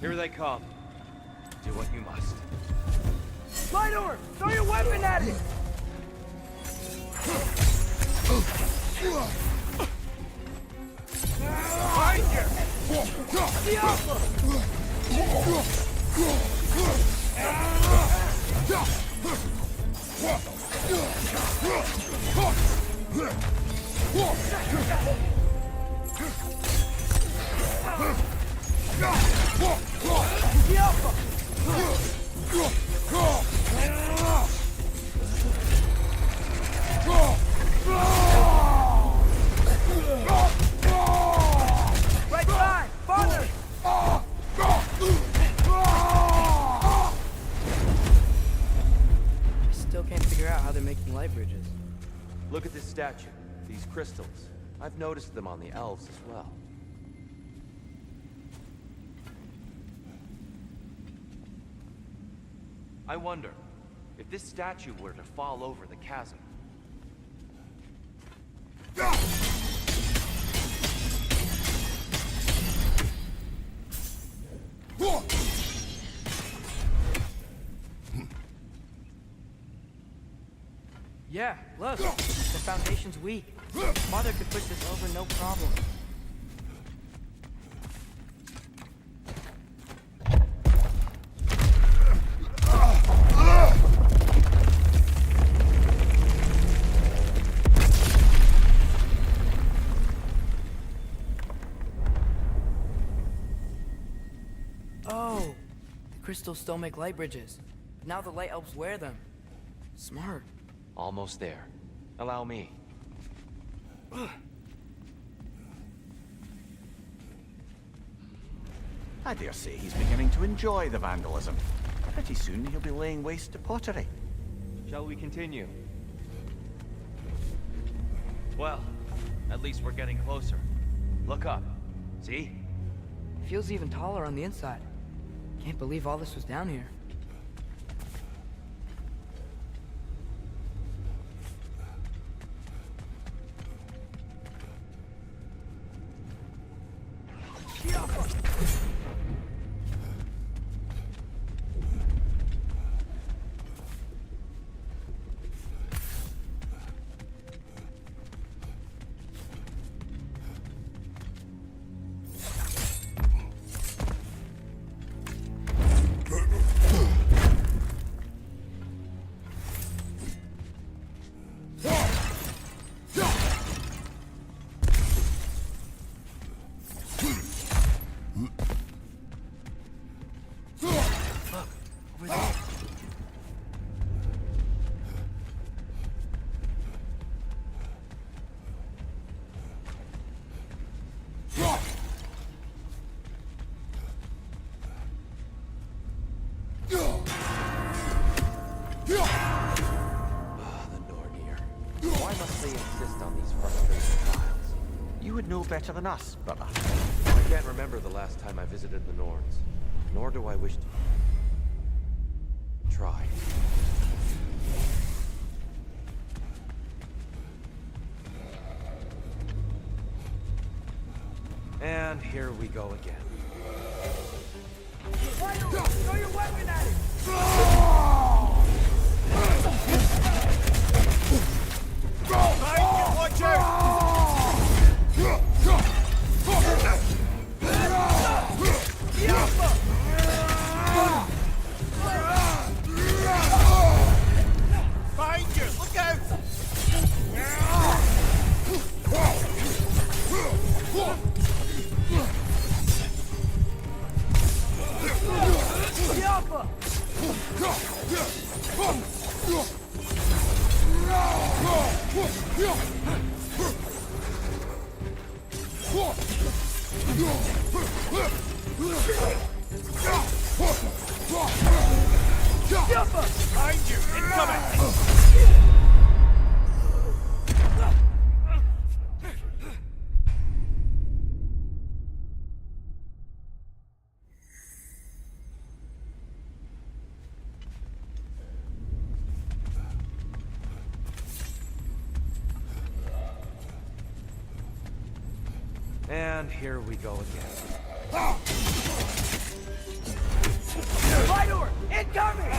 Here they come. Do what you must. Light orb! Throw your weapon at it! Behind you! The Alpha! The Alpha! Right side! Farther! I still can't figure out how they're making light bridges. Look at this statue. These crystals. I've noticed them on the elves as well. I wonder, if this statue were to fall over the chasm... Yeah, look. The foundation's weak. Mother could push this over no problem. Oh, the crystals still make light bridges. Now the light elves wear them. Smart. Almost there. Allow me. I dare say he's beginning to enjoy the vandalism. Pretty soon he'll be laying waste to pottery. Shall we continue? Well, at least we're getting closer. Look up. See? Feels even taller on the inside. Can't believe all this was down here. No better than us, brother. I can't remember the last time I visited the Norns, nor do I wish to try. And here we go again. Throw your weapon at it! Watch out! Behind you! Look out! Behind you! Incoming! And here we go again. Fire! Incoming!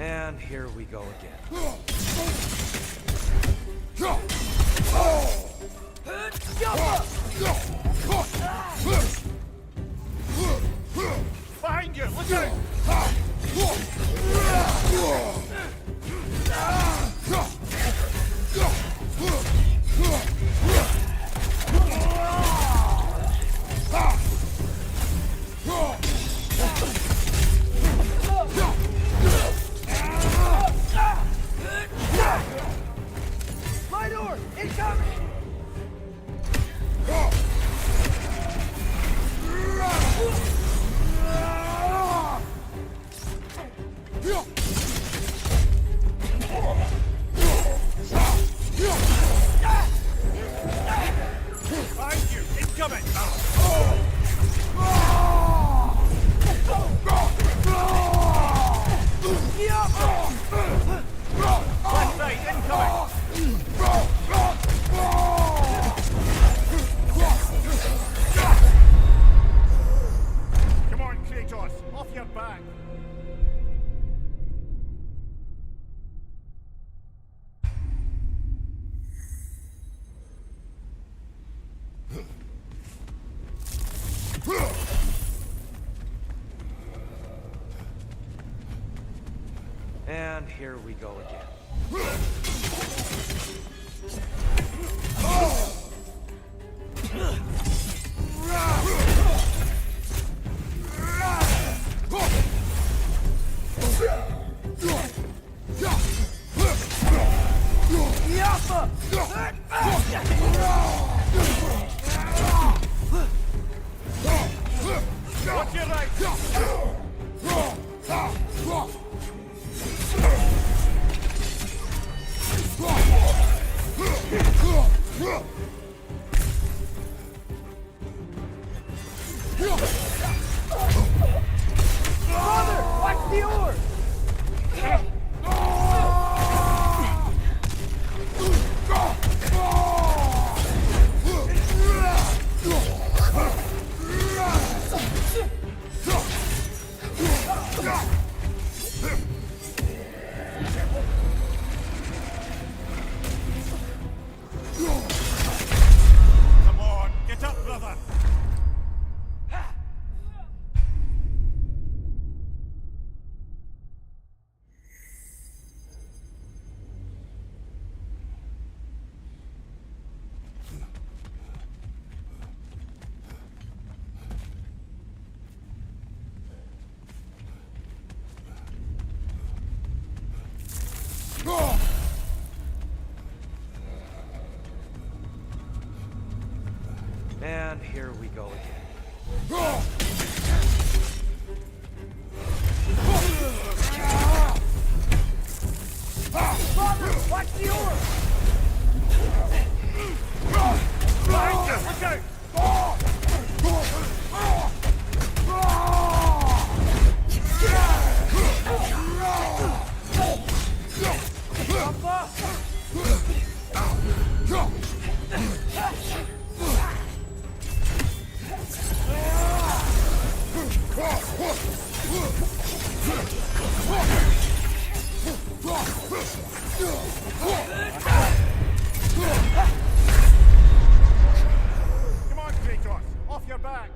And here we go again. Behind you! Look out! My door! Incoming! Behind you! Incoming! Left side, incoming! Come on, Kratos! Off your back! And here we go again. Watch your right! Father! Watch the oar! Come on, get up, brother! And here we go again. Father! Watch the oar! Behind you! Look out! Come on, Kratos! Off your back!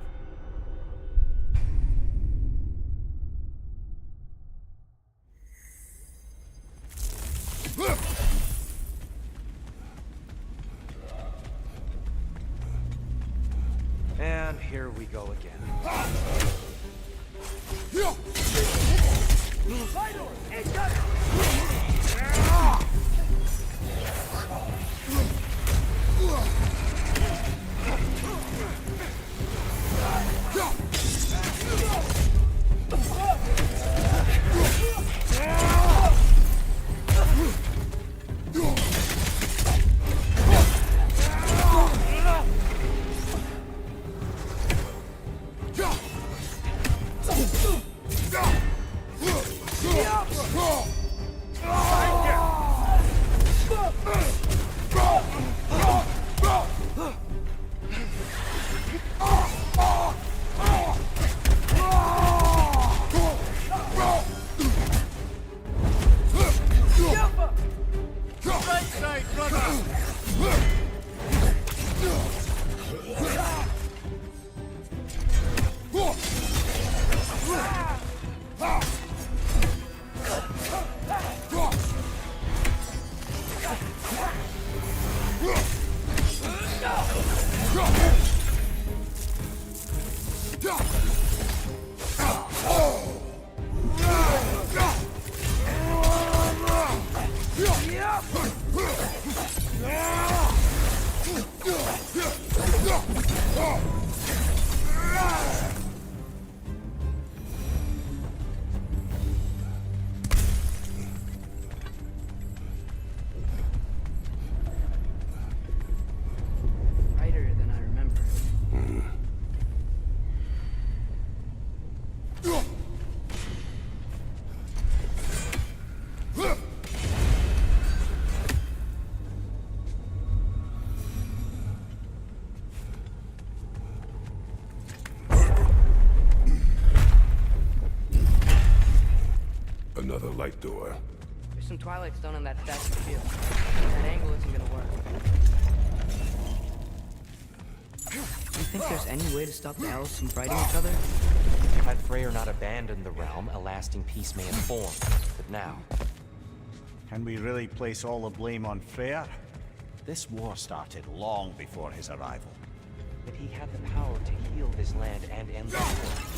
And here we go again. Yeah! my brother! Brighter than I remember. Another light door. There's some Twilight Stone on that statue too. That angle isn't gonna work. Do you think there's any way to stop the elves from fighting each other? Had Freyr not abandoned the realm, a lasting peace may have formed. But now, Can we really place all the blame on Freyr? This war started long before his arrival. but he had the power to heal this land and end the war,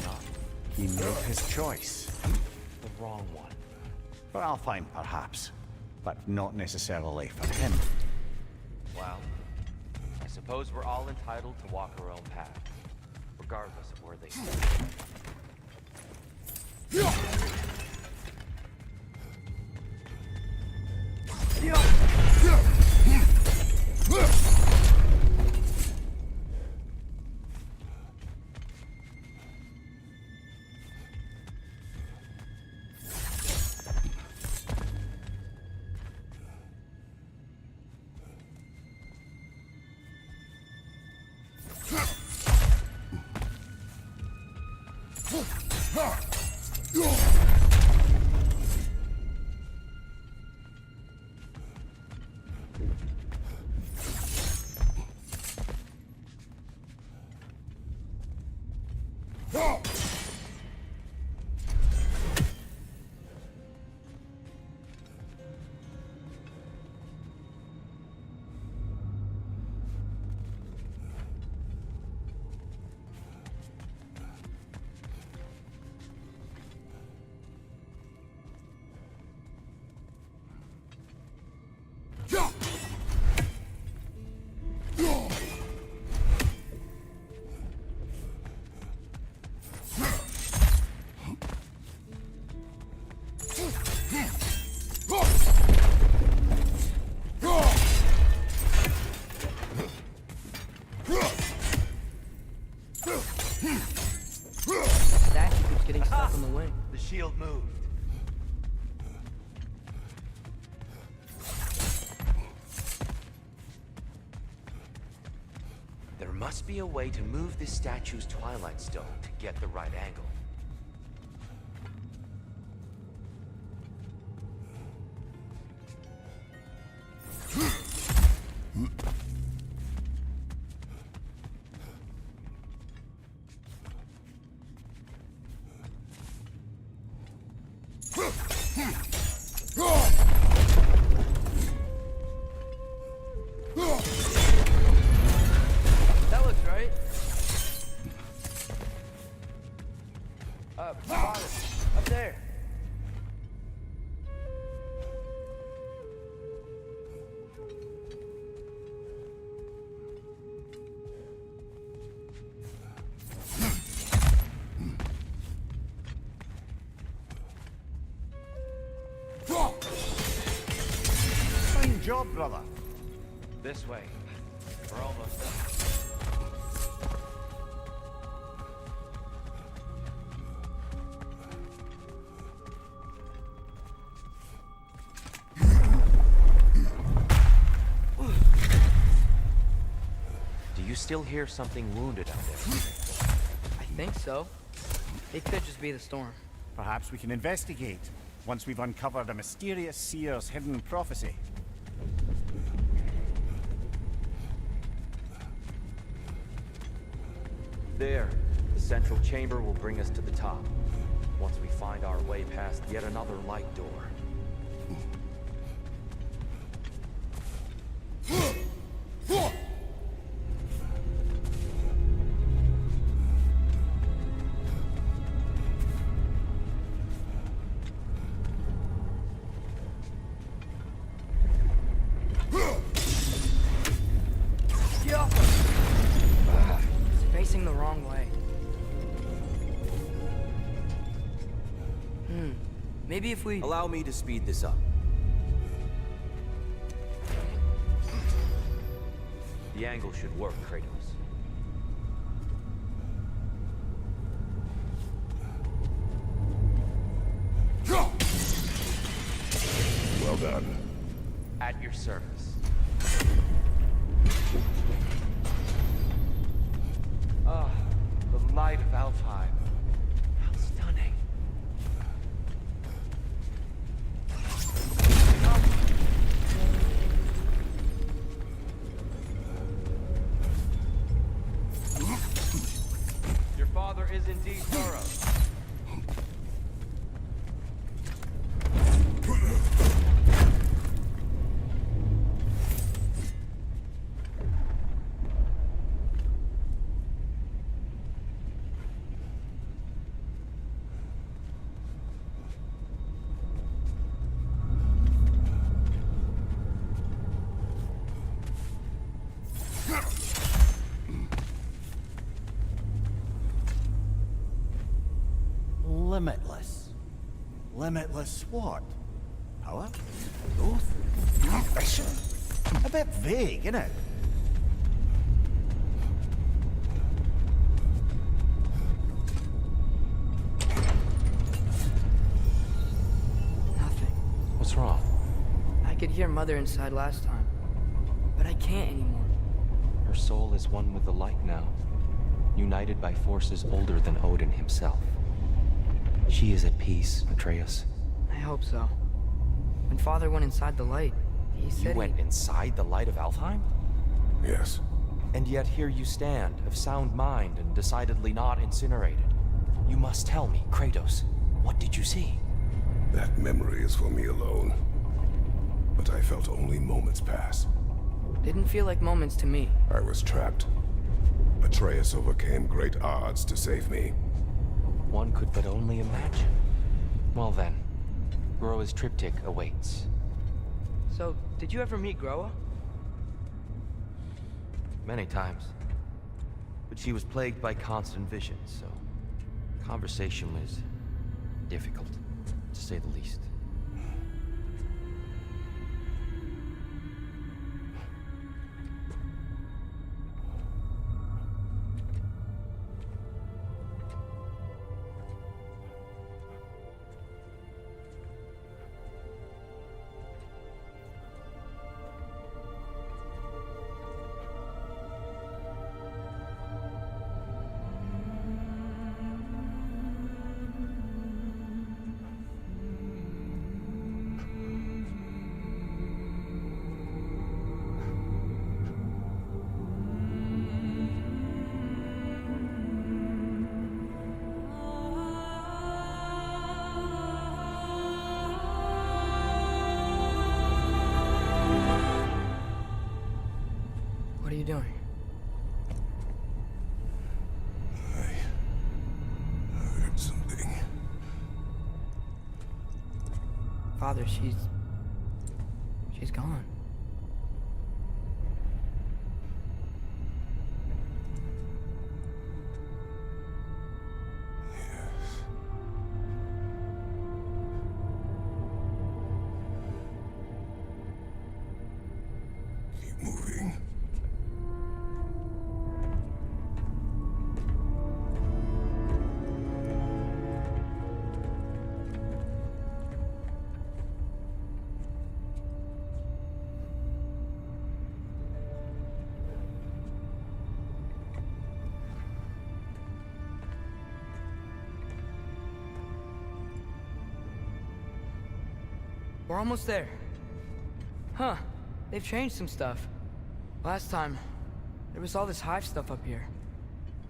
not He made his choice. the wrong one. For Alfheim, perhaps, but not necessarily for him. Well, I suppose we're all entitled to walk our own path, regardless of where they stand. Statue keeps getting stuck on the wing. The shield moved. There must be a way to move this statue's Twilight Stone to get the right angle. That looks right. Father, up there. Fine job, brother. This way. We're almost done. Do you still hear something wounded out there? I think so. It could just be the storm. Perhaps we can investigate once we've uncovered a mysterious seer's hidden prophecy. There, the central chamber will bring us to the top. Once we find our way past yet another light door. Facing the wrong way. Maybe if we... Allow me to speed this up. The angle should work, Kratos. Well done. At your service. Ah, the light of Alfheim. How stunning. Your father is indeed thorough. Limitless. Limitless what? Power? Growth? Ambition? A bit vague, isn't it? Nothing. What's wrong? I could hear Mother inside last time, but I can't anymore. Her soul is one with the light now, united by forces older than Odin himself. She is at peace, Atreus. I hope so. When Father went inside the light, he said You went inside the light of Alfheim? Yes. And yet here you stand, of sound mind and decidedly not incinerated. You must tell me, Kratos, what did you see? That memory is for me alone. But I felt only moments pass. Didn't feel like moments to me. I was trapped. Atreus overcame great odds to save me. One could but only imagine. Well then, Groa's triptych awaits. So, did you ever meet Groa? Many times. But she was plagued by constant visions, so conversation was difficult, to say the least. What are you doing? I heard something. Father, she's gone. Keep moving. We're almost there. Huh. They've changed some stuff. Last time, there was all this hive stuff up here.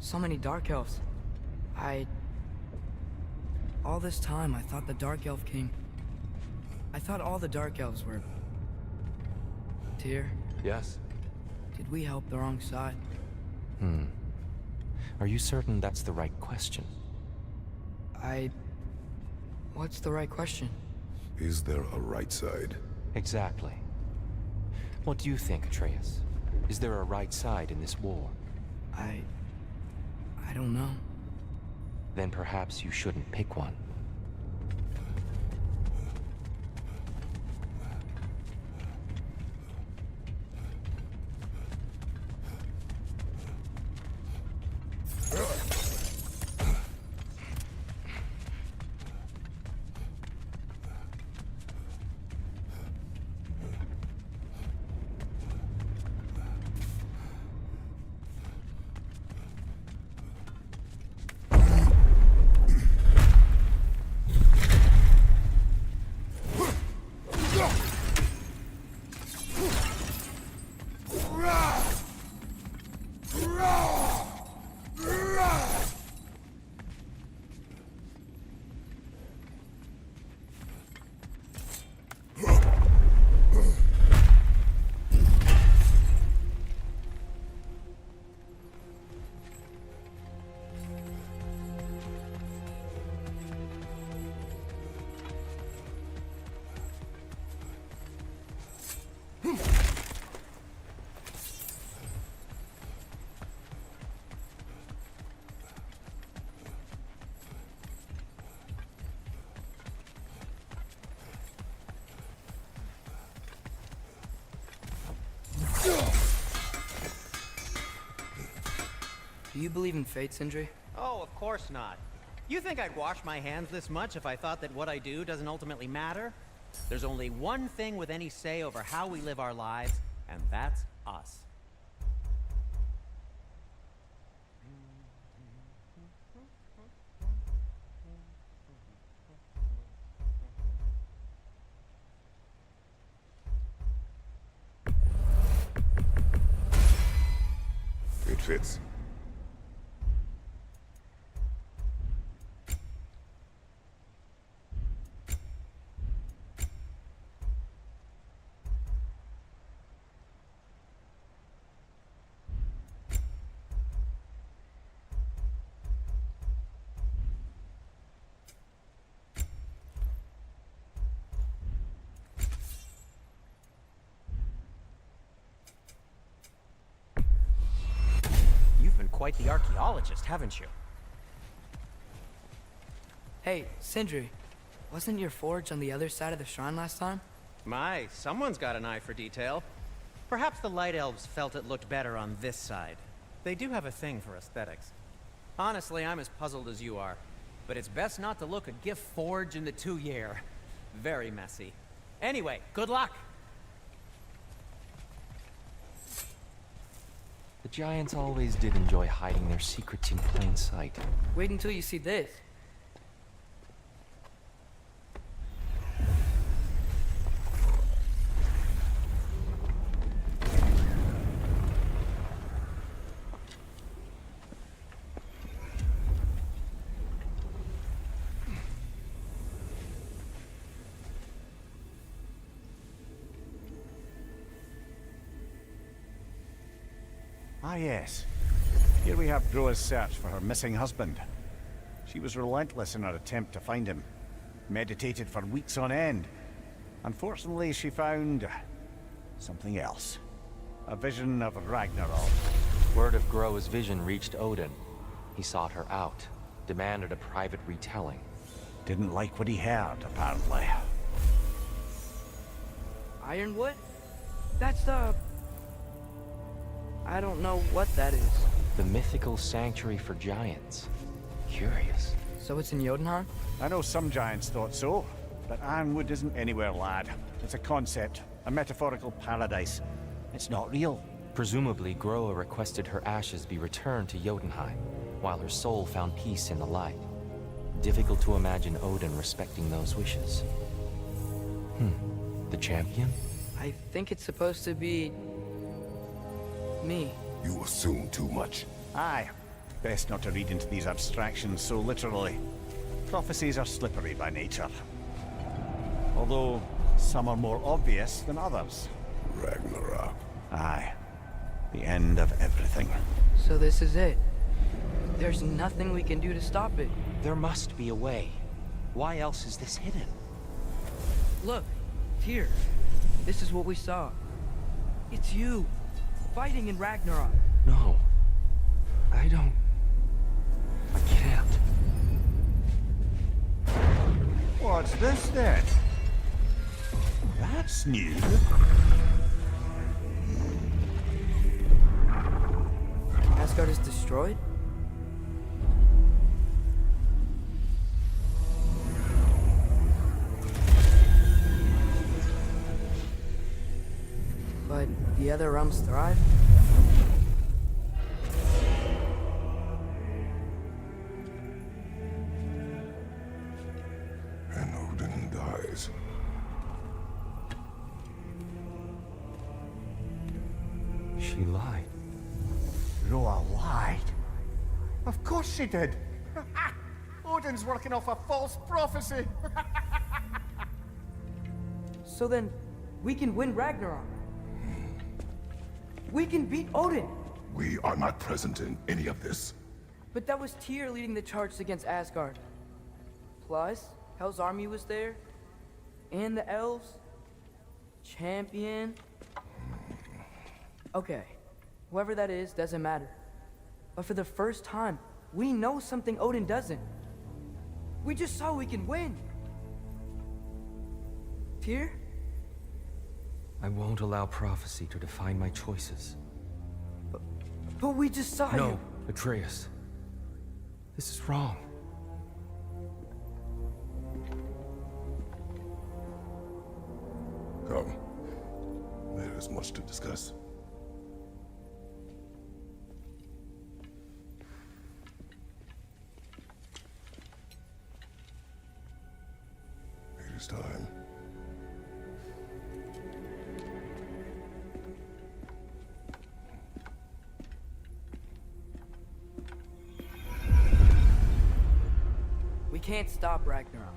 So many Dark Elves. All this time, I thought the Dark Elf King... I thought all the Dark Elves were... Tyr, Yes? did we help the wrong side? Are you certain that's the right question? What's the right question? Is there a right side? Exactly. What do you think, Atreus? Is there a right side in this war? I don't know. Then perhaps you shouldn't pick one. Do you believe in fate, Sindri? Oh, of course not. You think I'd wash my hands this much if I thought that what I do doesn't ultimately matter? There's only one thing with any say over how we live our lives, and that's us. It fits. You've been quite the archaeologist, haven't you? Hey, Sindri, wasn't your forge on the other side of the shrine last time? My, someone's got an eye for detail. Perhaps the Light Elves felt it looked better on this side. They do have a thing for aesthetics. Honestly, I'm as puzzled as you are. But it's best not to look a gift forge in the 2-year. Very messy. Anyway, good luck! The Giants always did enjoy hiding their secrets in plain sight. Wait until you see this. Ah, yes. Here we have Groa's search for her missing husband. She was relentless in her attempt to find him. Meditated for weeks on end. Unfortunately, she found... something else. A vision of Ragnarok. Word of Groa's vision reached Odin. He sought her out, demanded a private retelling. Didn't like what he heard, apparently. Ironwood? That's the... I don't know what that is. The mythical sanctuary for giants. Curious. So it's in Jotunheim? I know some giants thought so, but Ironwood isn't anywhere, lad. It's a concept, a metaphorical paradise. It's not real. Presumably, Groa requested her ashes be returned to Jotunheim, while her soul found peace in the light. Difficult to imagine Odin respecting those wishes. The champion? I think it's supposed to be... me. You assume too much. Aye. Best not to read into these abstractions so literally. Prophecies are slippery by nature. Although, some are more obvious than others. Ragnarok. Aye. The end of everything. So this is it. There's nothing we can do to stop it. There must be a way. Why else is this hidden? Look, here. This is what we saw. It's you, fighting in Ragnarok. No. I can't. What's this then? That's new. Asgard is destroyed? But the other realms thrive? And Odin dies. She lied. Roa lied. Of course she did. Odin's working off a false prophecy. So then, we can win Ragnarok. We can beat Odin. We are not present in any of this. But that was Tyr leading the charge against Asgard. Plus, Hell's army was there. And the elves. Champion. Okay, whoever that is doesn't matter. But for the first time, we know something Odin doesn't. We just saw we can win. Tyr? I won't allow prophecy to define my choices. But we just saw you. No, Atreus. This is wrong. Come. There is much to discuss. It is time. We can't stop Ragnarok.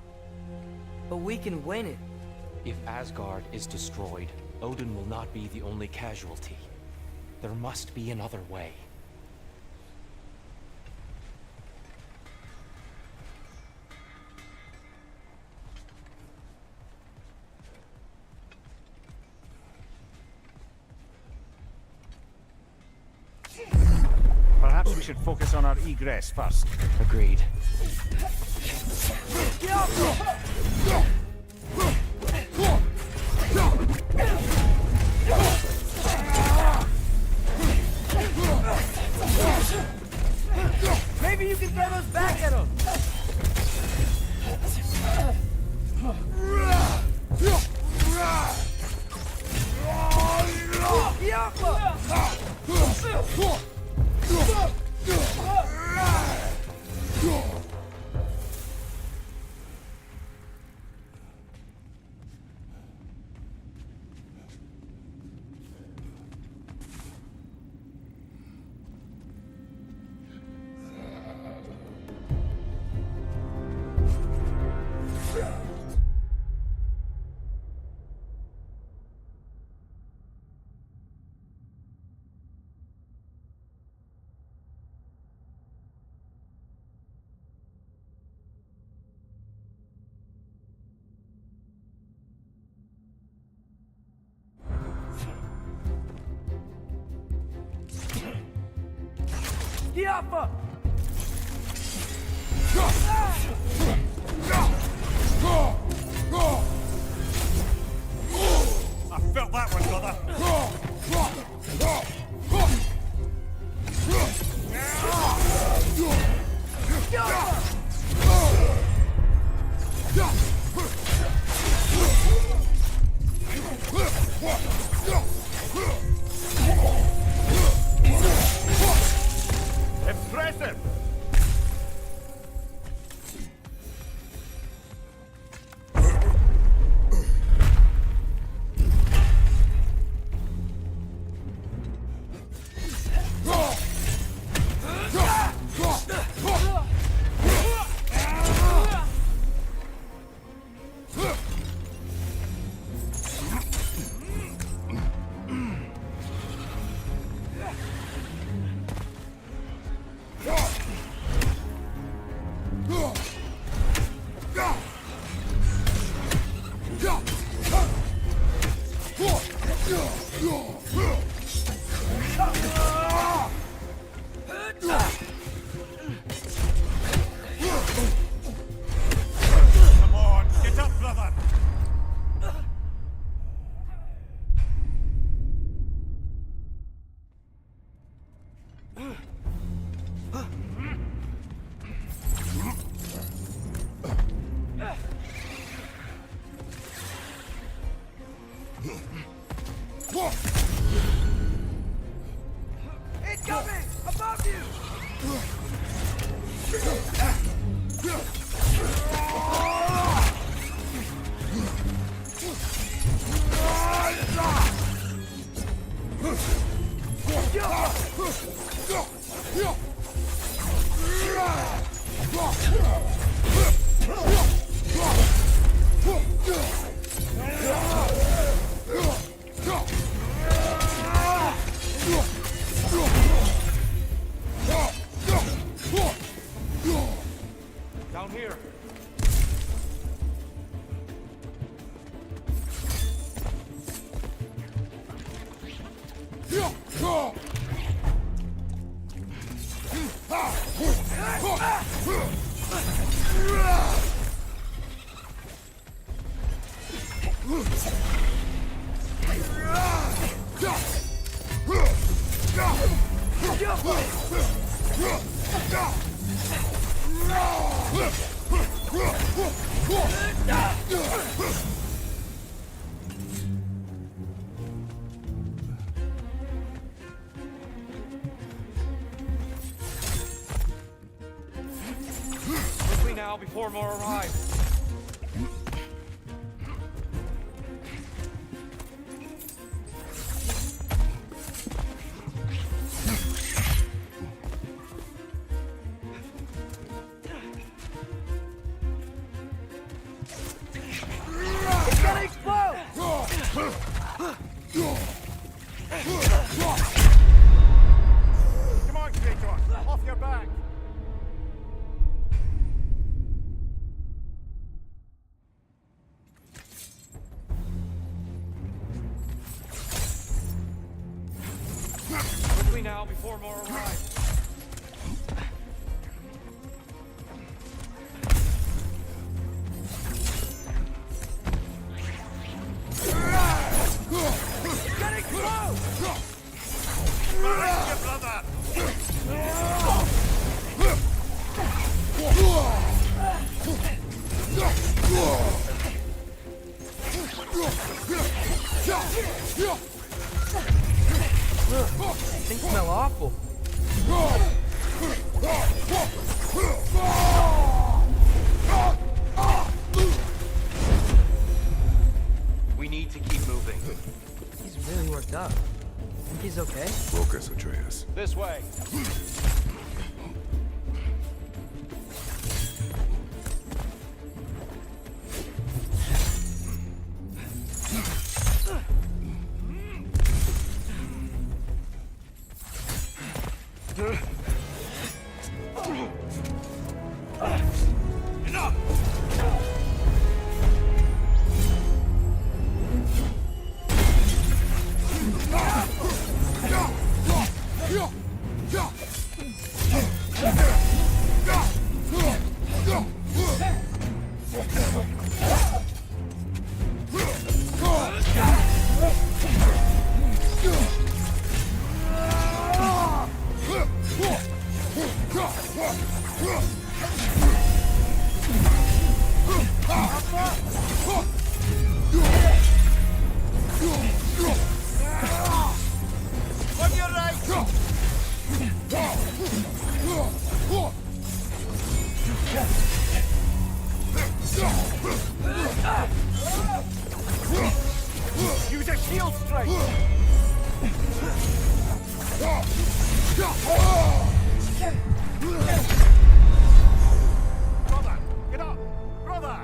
But we can win it. If Asgard is destroyed, Odin will not be the only casualty. There must be another way. Perhaps we should focus on our egress first. Agreed. Maybe you can throw those back at him. Yappa! I felt that one, brother. Impressive! Come on, get up, brother! Incoming! Above you! Down here. Quickly now, before more arrive. It's gonna explode! Come on, Kratos! Off your back! Quickly now, before more arrive. It's gonna explode! Behind you, brother! Things smell awful. We need to keep moving. He's really worked up. Think he's okay? Focus, Atreus. This way. Use a shield strike! Brother, get up! Brother!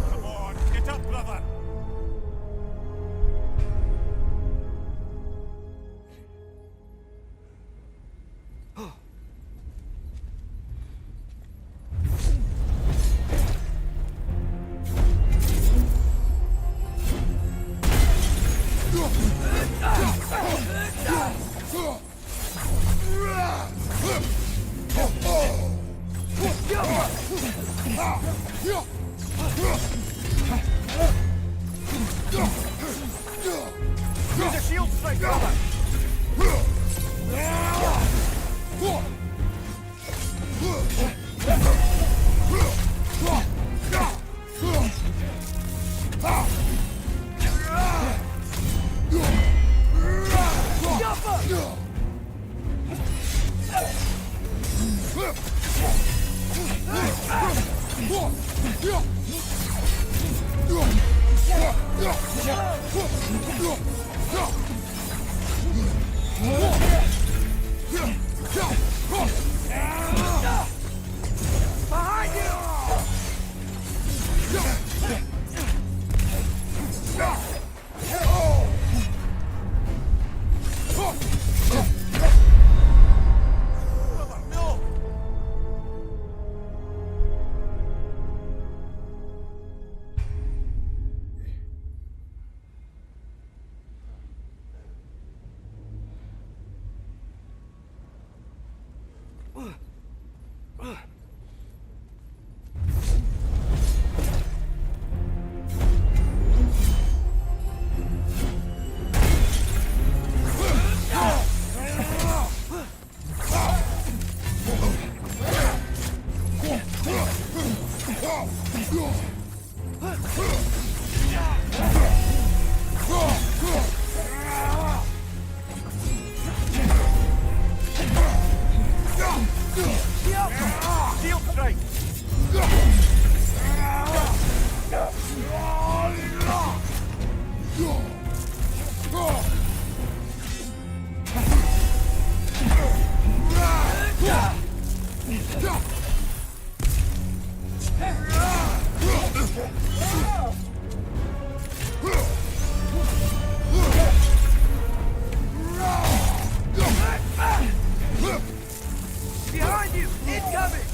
Come on, get up, brother! Use a shield strike, brother! Shield strike! Behind you! Incoming!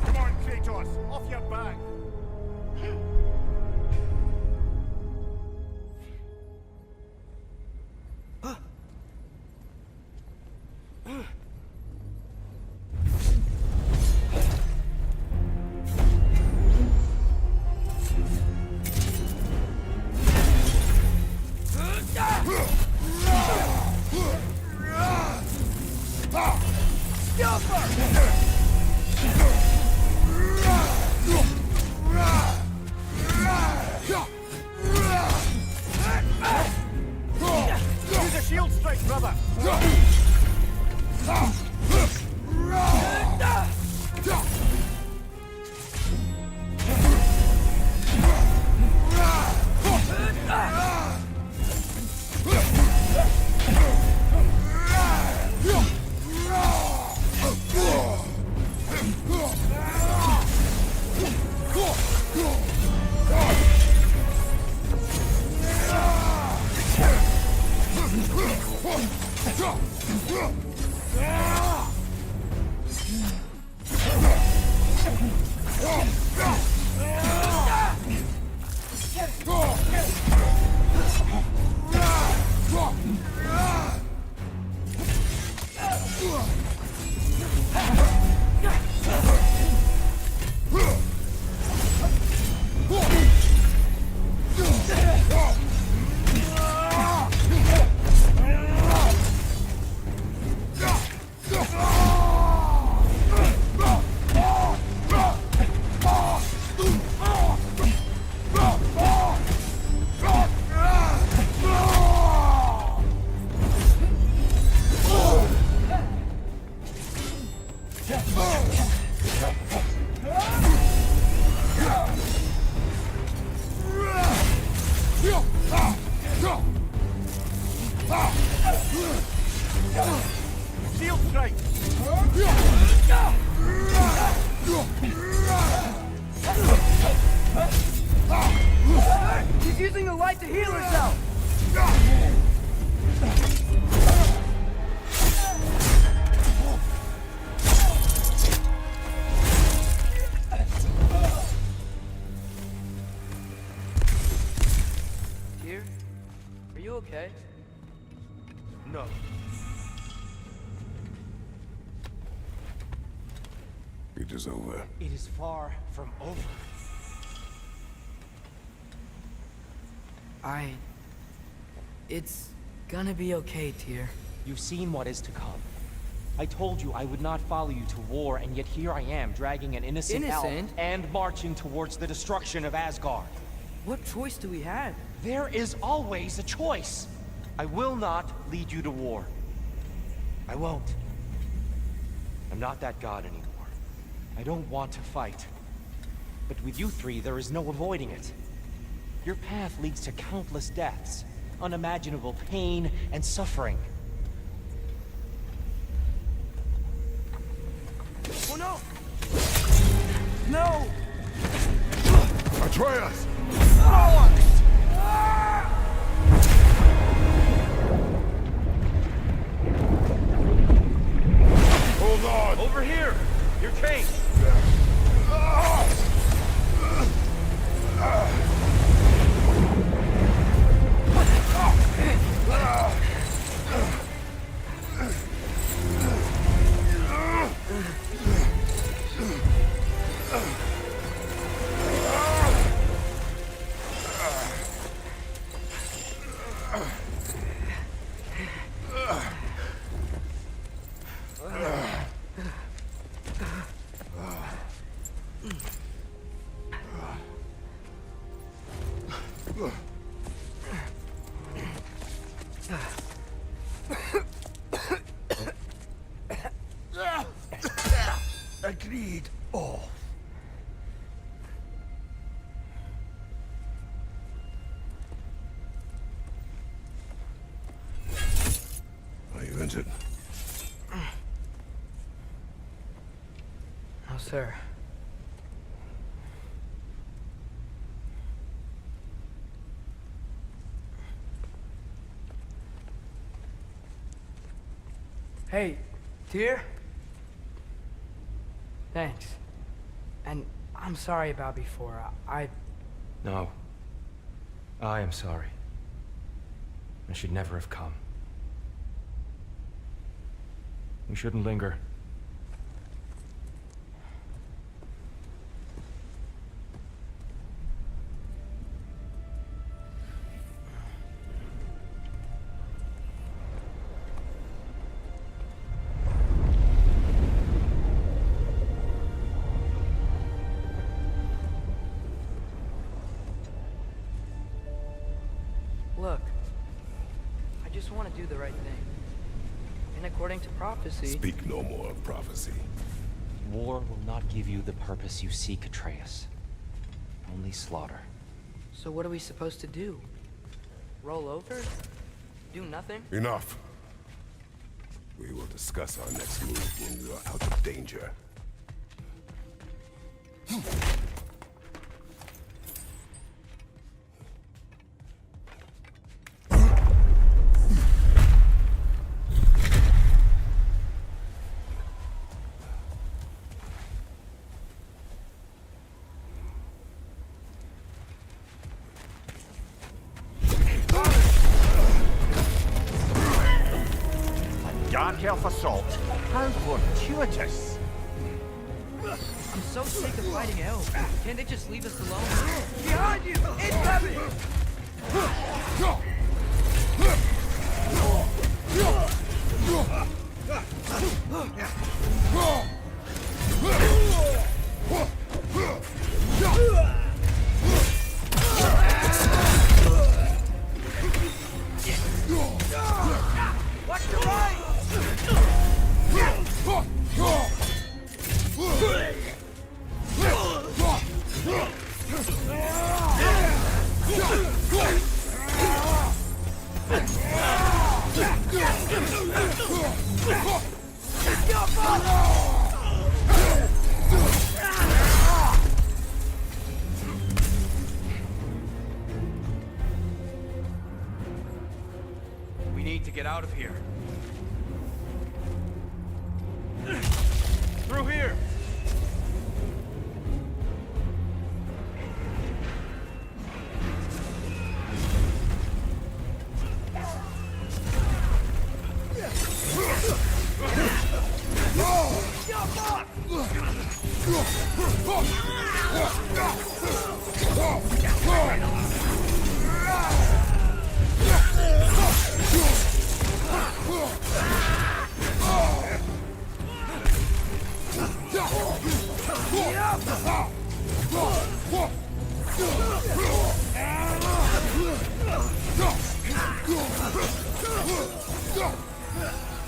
Come on, Kratos, off your back! Use a shield strike, brother! using the light to heal herself! Dear, are you okay? No. It is over. It is far from over. It's gonna be okay, Tyr. You've seen what is to come. I told you I would not follow you to war, and yet here I am, dragging an innocent elf Innocent? and marching towards the destruction of Asgard. What choice do we have? There is always a choice. I will not lead you to war. I won't. I'm not that god anymore. I don't want to fight. But with you three, there is no avoiding it. Your path leads to countless deaths, unimaginable pain and suffering. Oh no! No! Atreus! Hold on! Over here! Your tank! Agreed. Oh. Are you injured? No, sir. Hey, Tyr? Thanks. And I'm sorry about before. No. I am sorry. I should never have come. We shouldn't linger. Look, I just want to do the right thing. And according to prophecy... Speak no more of prophecy. War will not give you the purpose you seek, Atreus. Only slaughter. So what are we supposed to do? Roll over? Do nothing? Enough. We will discuss our next move when we are out of danger. Dark Elf assault. How fortuitous. I'm so sick of fighting elves. Can't they just leave us alone? Behind you! Incoming! Watch the right! need to get out of here. Through here!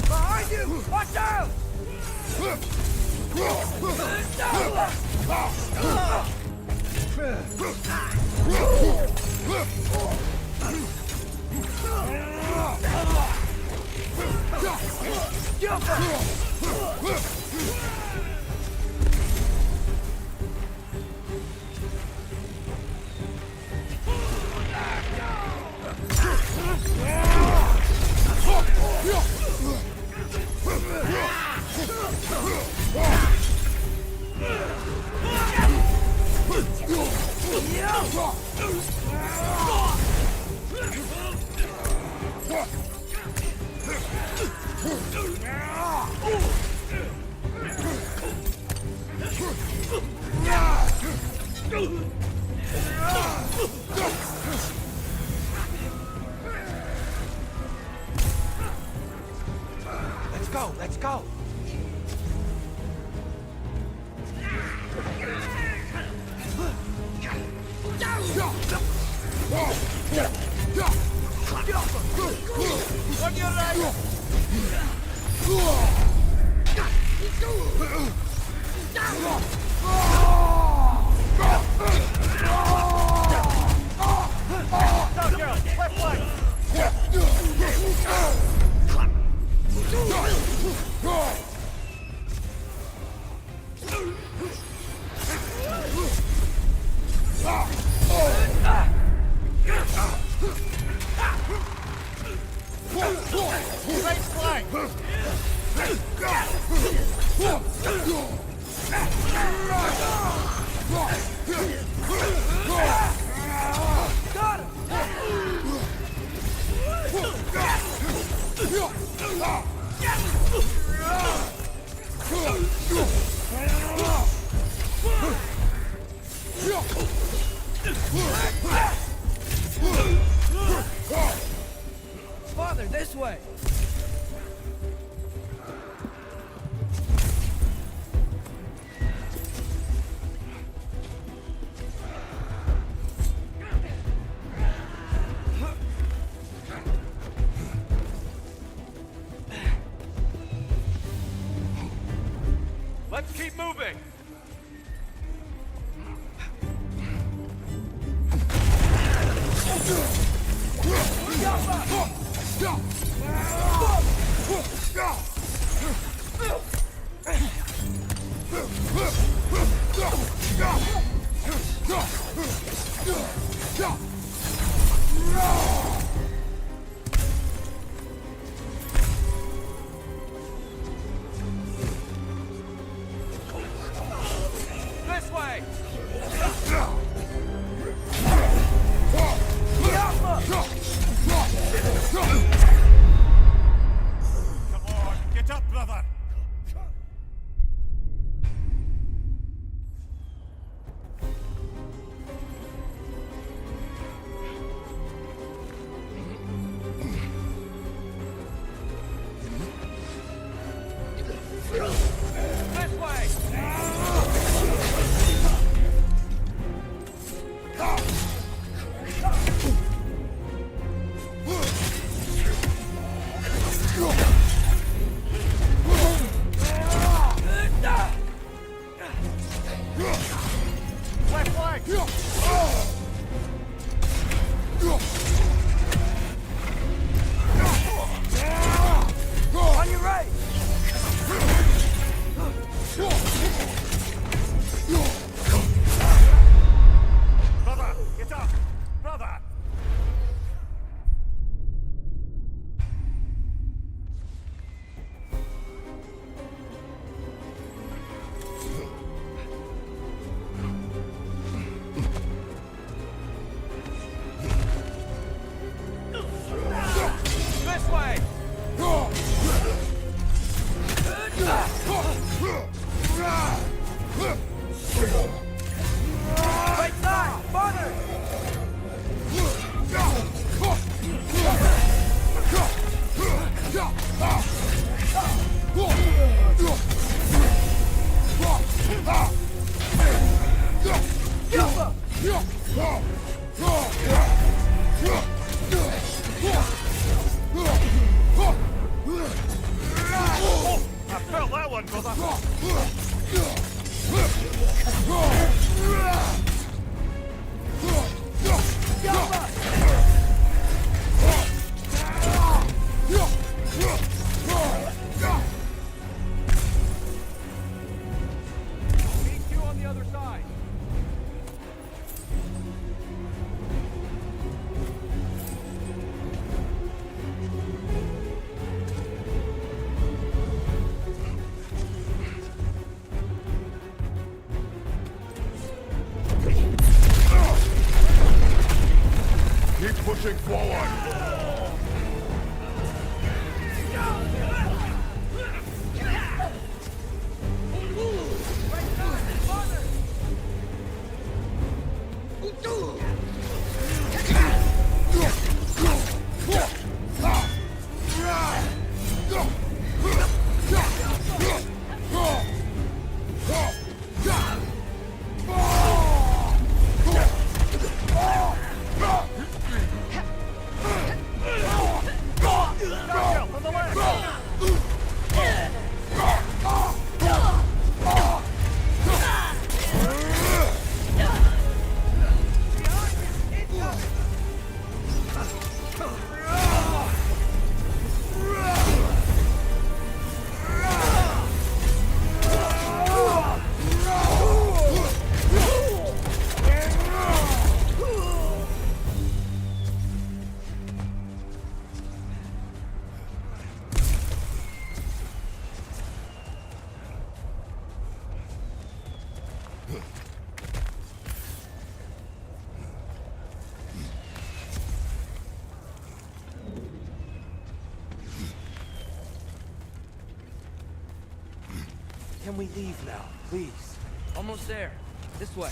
Behind you! Watch out! Let's go, let's go! On your right! Down, girl! Left flank! Right flank! Got him! Father, this way! Let's keep moving! This way! Come on, get up, brother! on, brother! Meet you on the other side. Keep pushing forward! Can we leave now, please? Almost there. This way.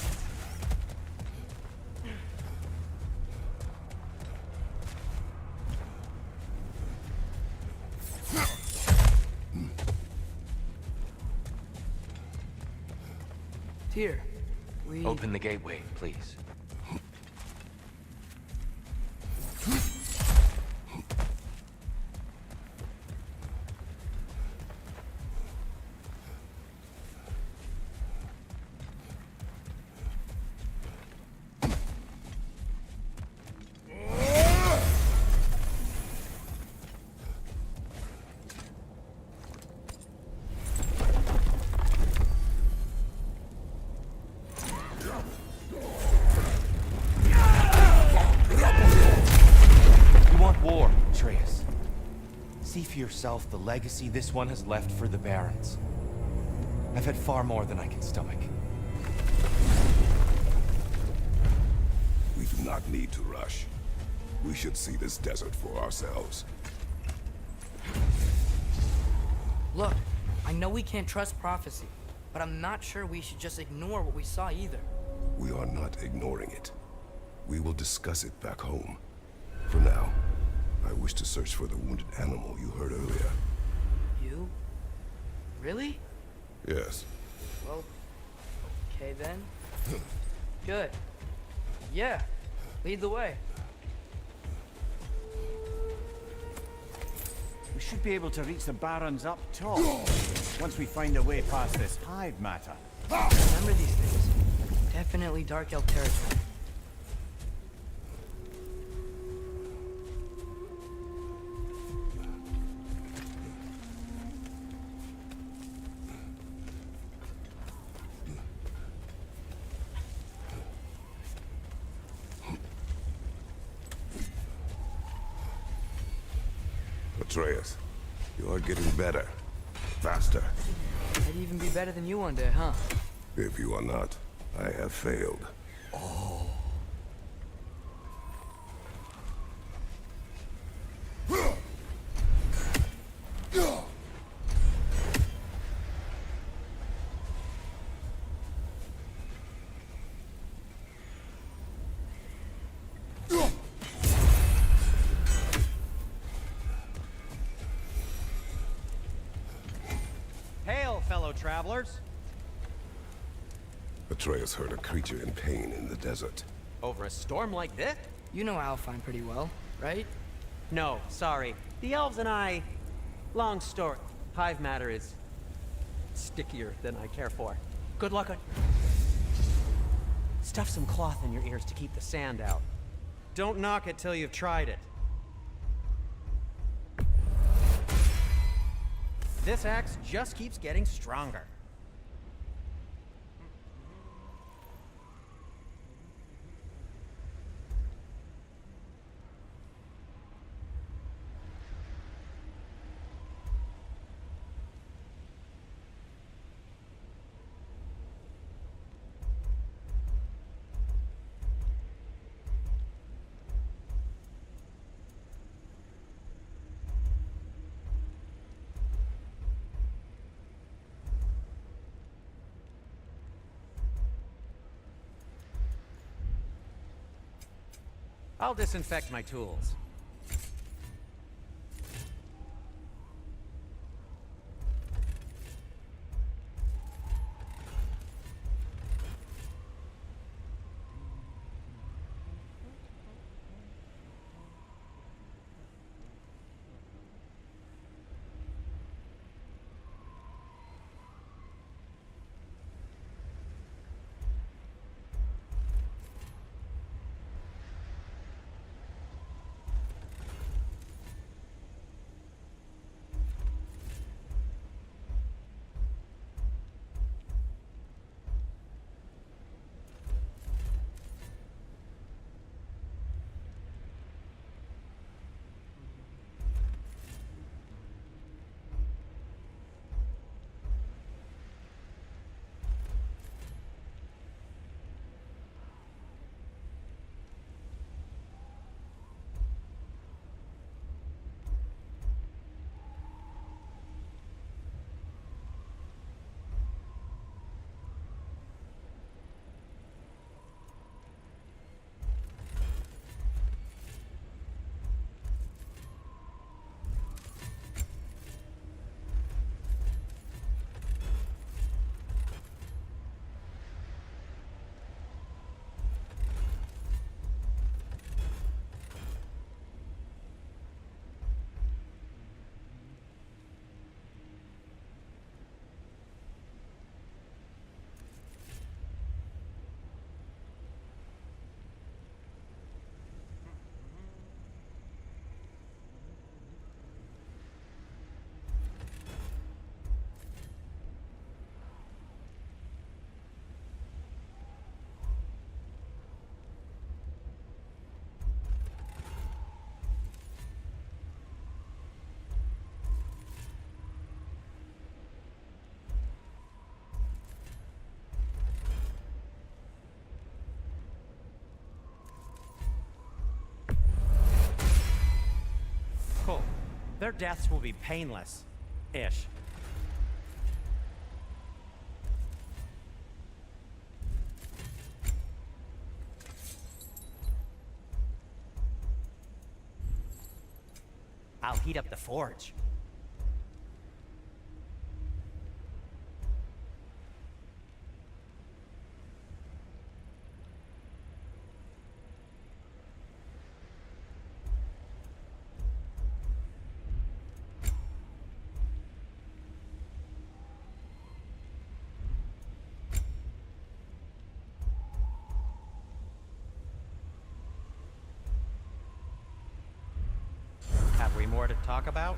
Here. We... Open the gateway, please. See for yourself the legacy this one has left for the Barons. I've had far more than I can stomach. We do not need to rush. We should see this desert for ourselves. Look, I know we can't trust prophecy, but I'm not sure we should just ignore what we saw either. We are not ignoring it. We will discuss it back home. For now, I wish to search for the wounded animal you heard earlier. You? Really? Yes. Well, okay then. Good. Yeah, lead the way. We should be able to reach the Barons up top, once we find a way past this hive matter. Remember these things. Definitely Dark Elf territory. Atreus, you are getting better. Faster. I'd even be better than you one day, huh? If you are not, I have failed. Hail, fellow travelers. Atreus heard a creature in pain in the desert. Over a storm like this? You know Alfheim pretty well, right? No, sorry. The elves and I... Long story. Hive matter is... stickier than I care for. Good luck on... Stuff some cloth in your ears to keep the sand out. Don't knock it till you've tried it. This axe just keeps getting stronger. I'll disinfect my tools. Cool. Their deaths will be painless-ish. I'll heat up the forge. Have we more to talk about?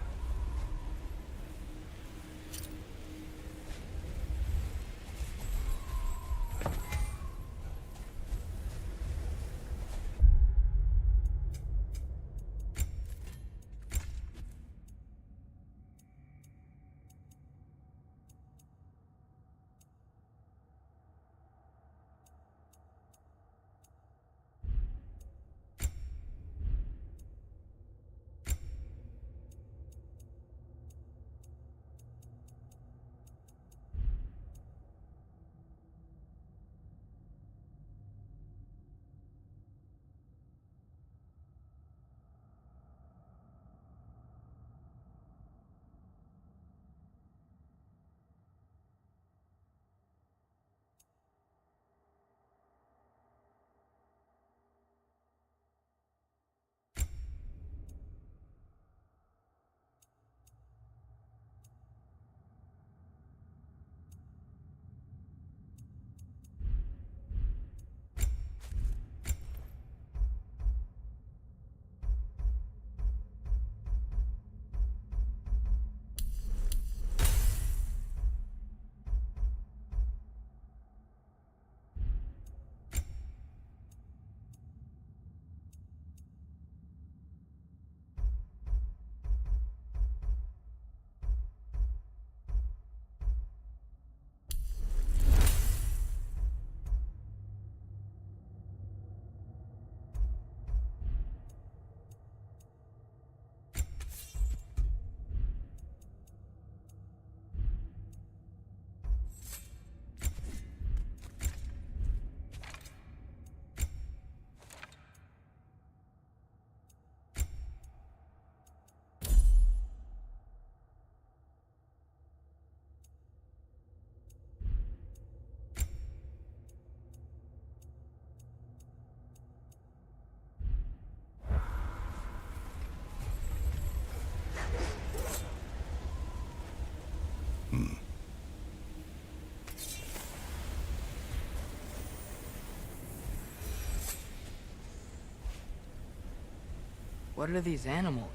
What are these animals?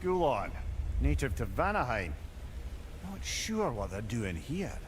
Gulon, native to Vanaheim. Not sure what they're doing here.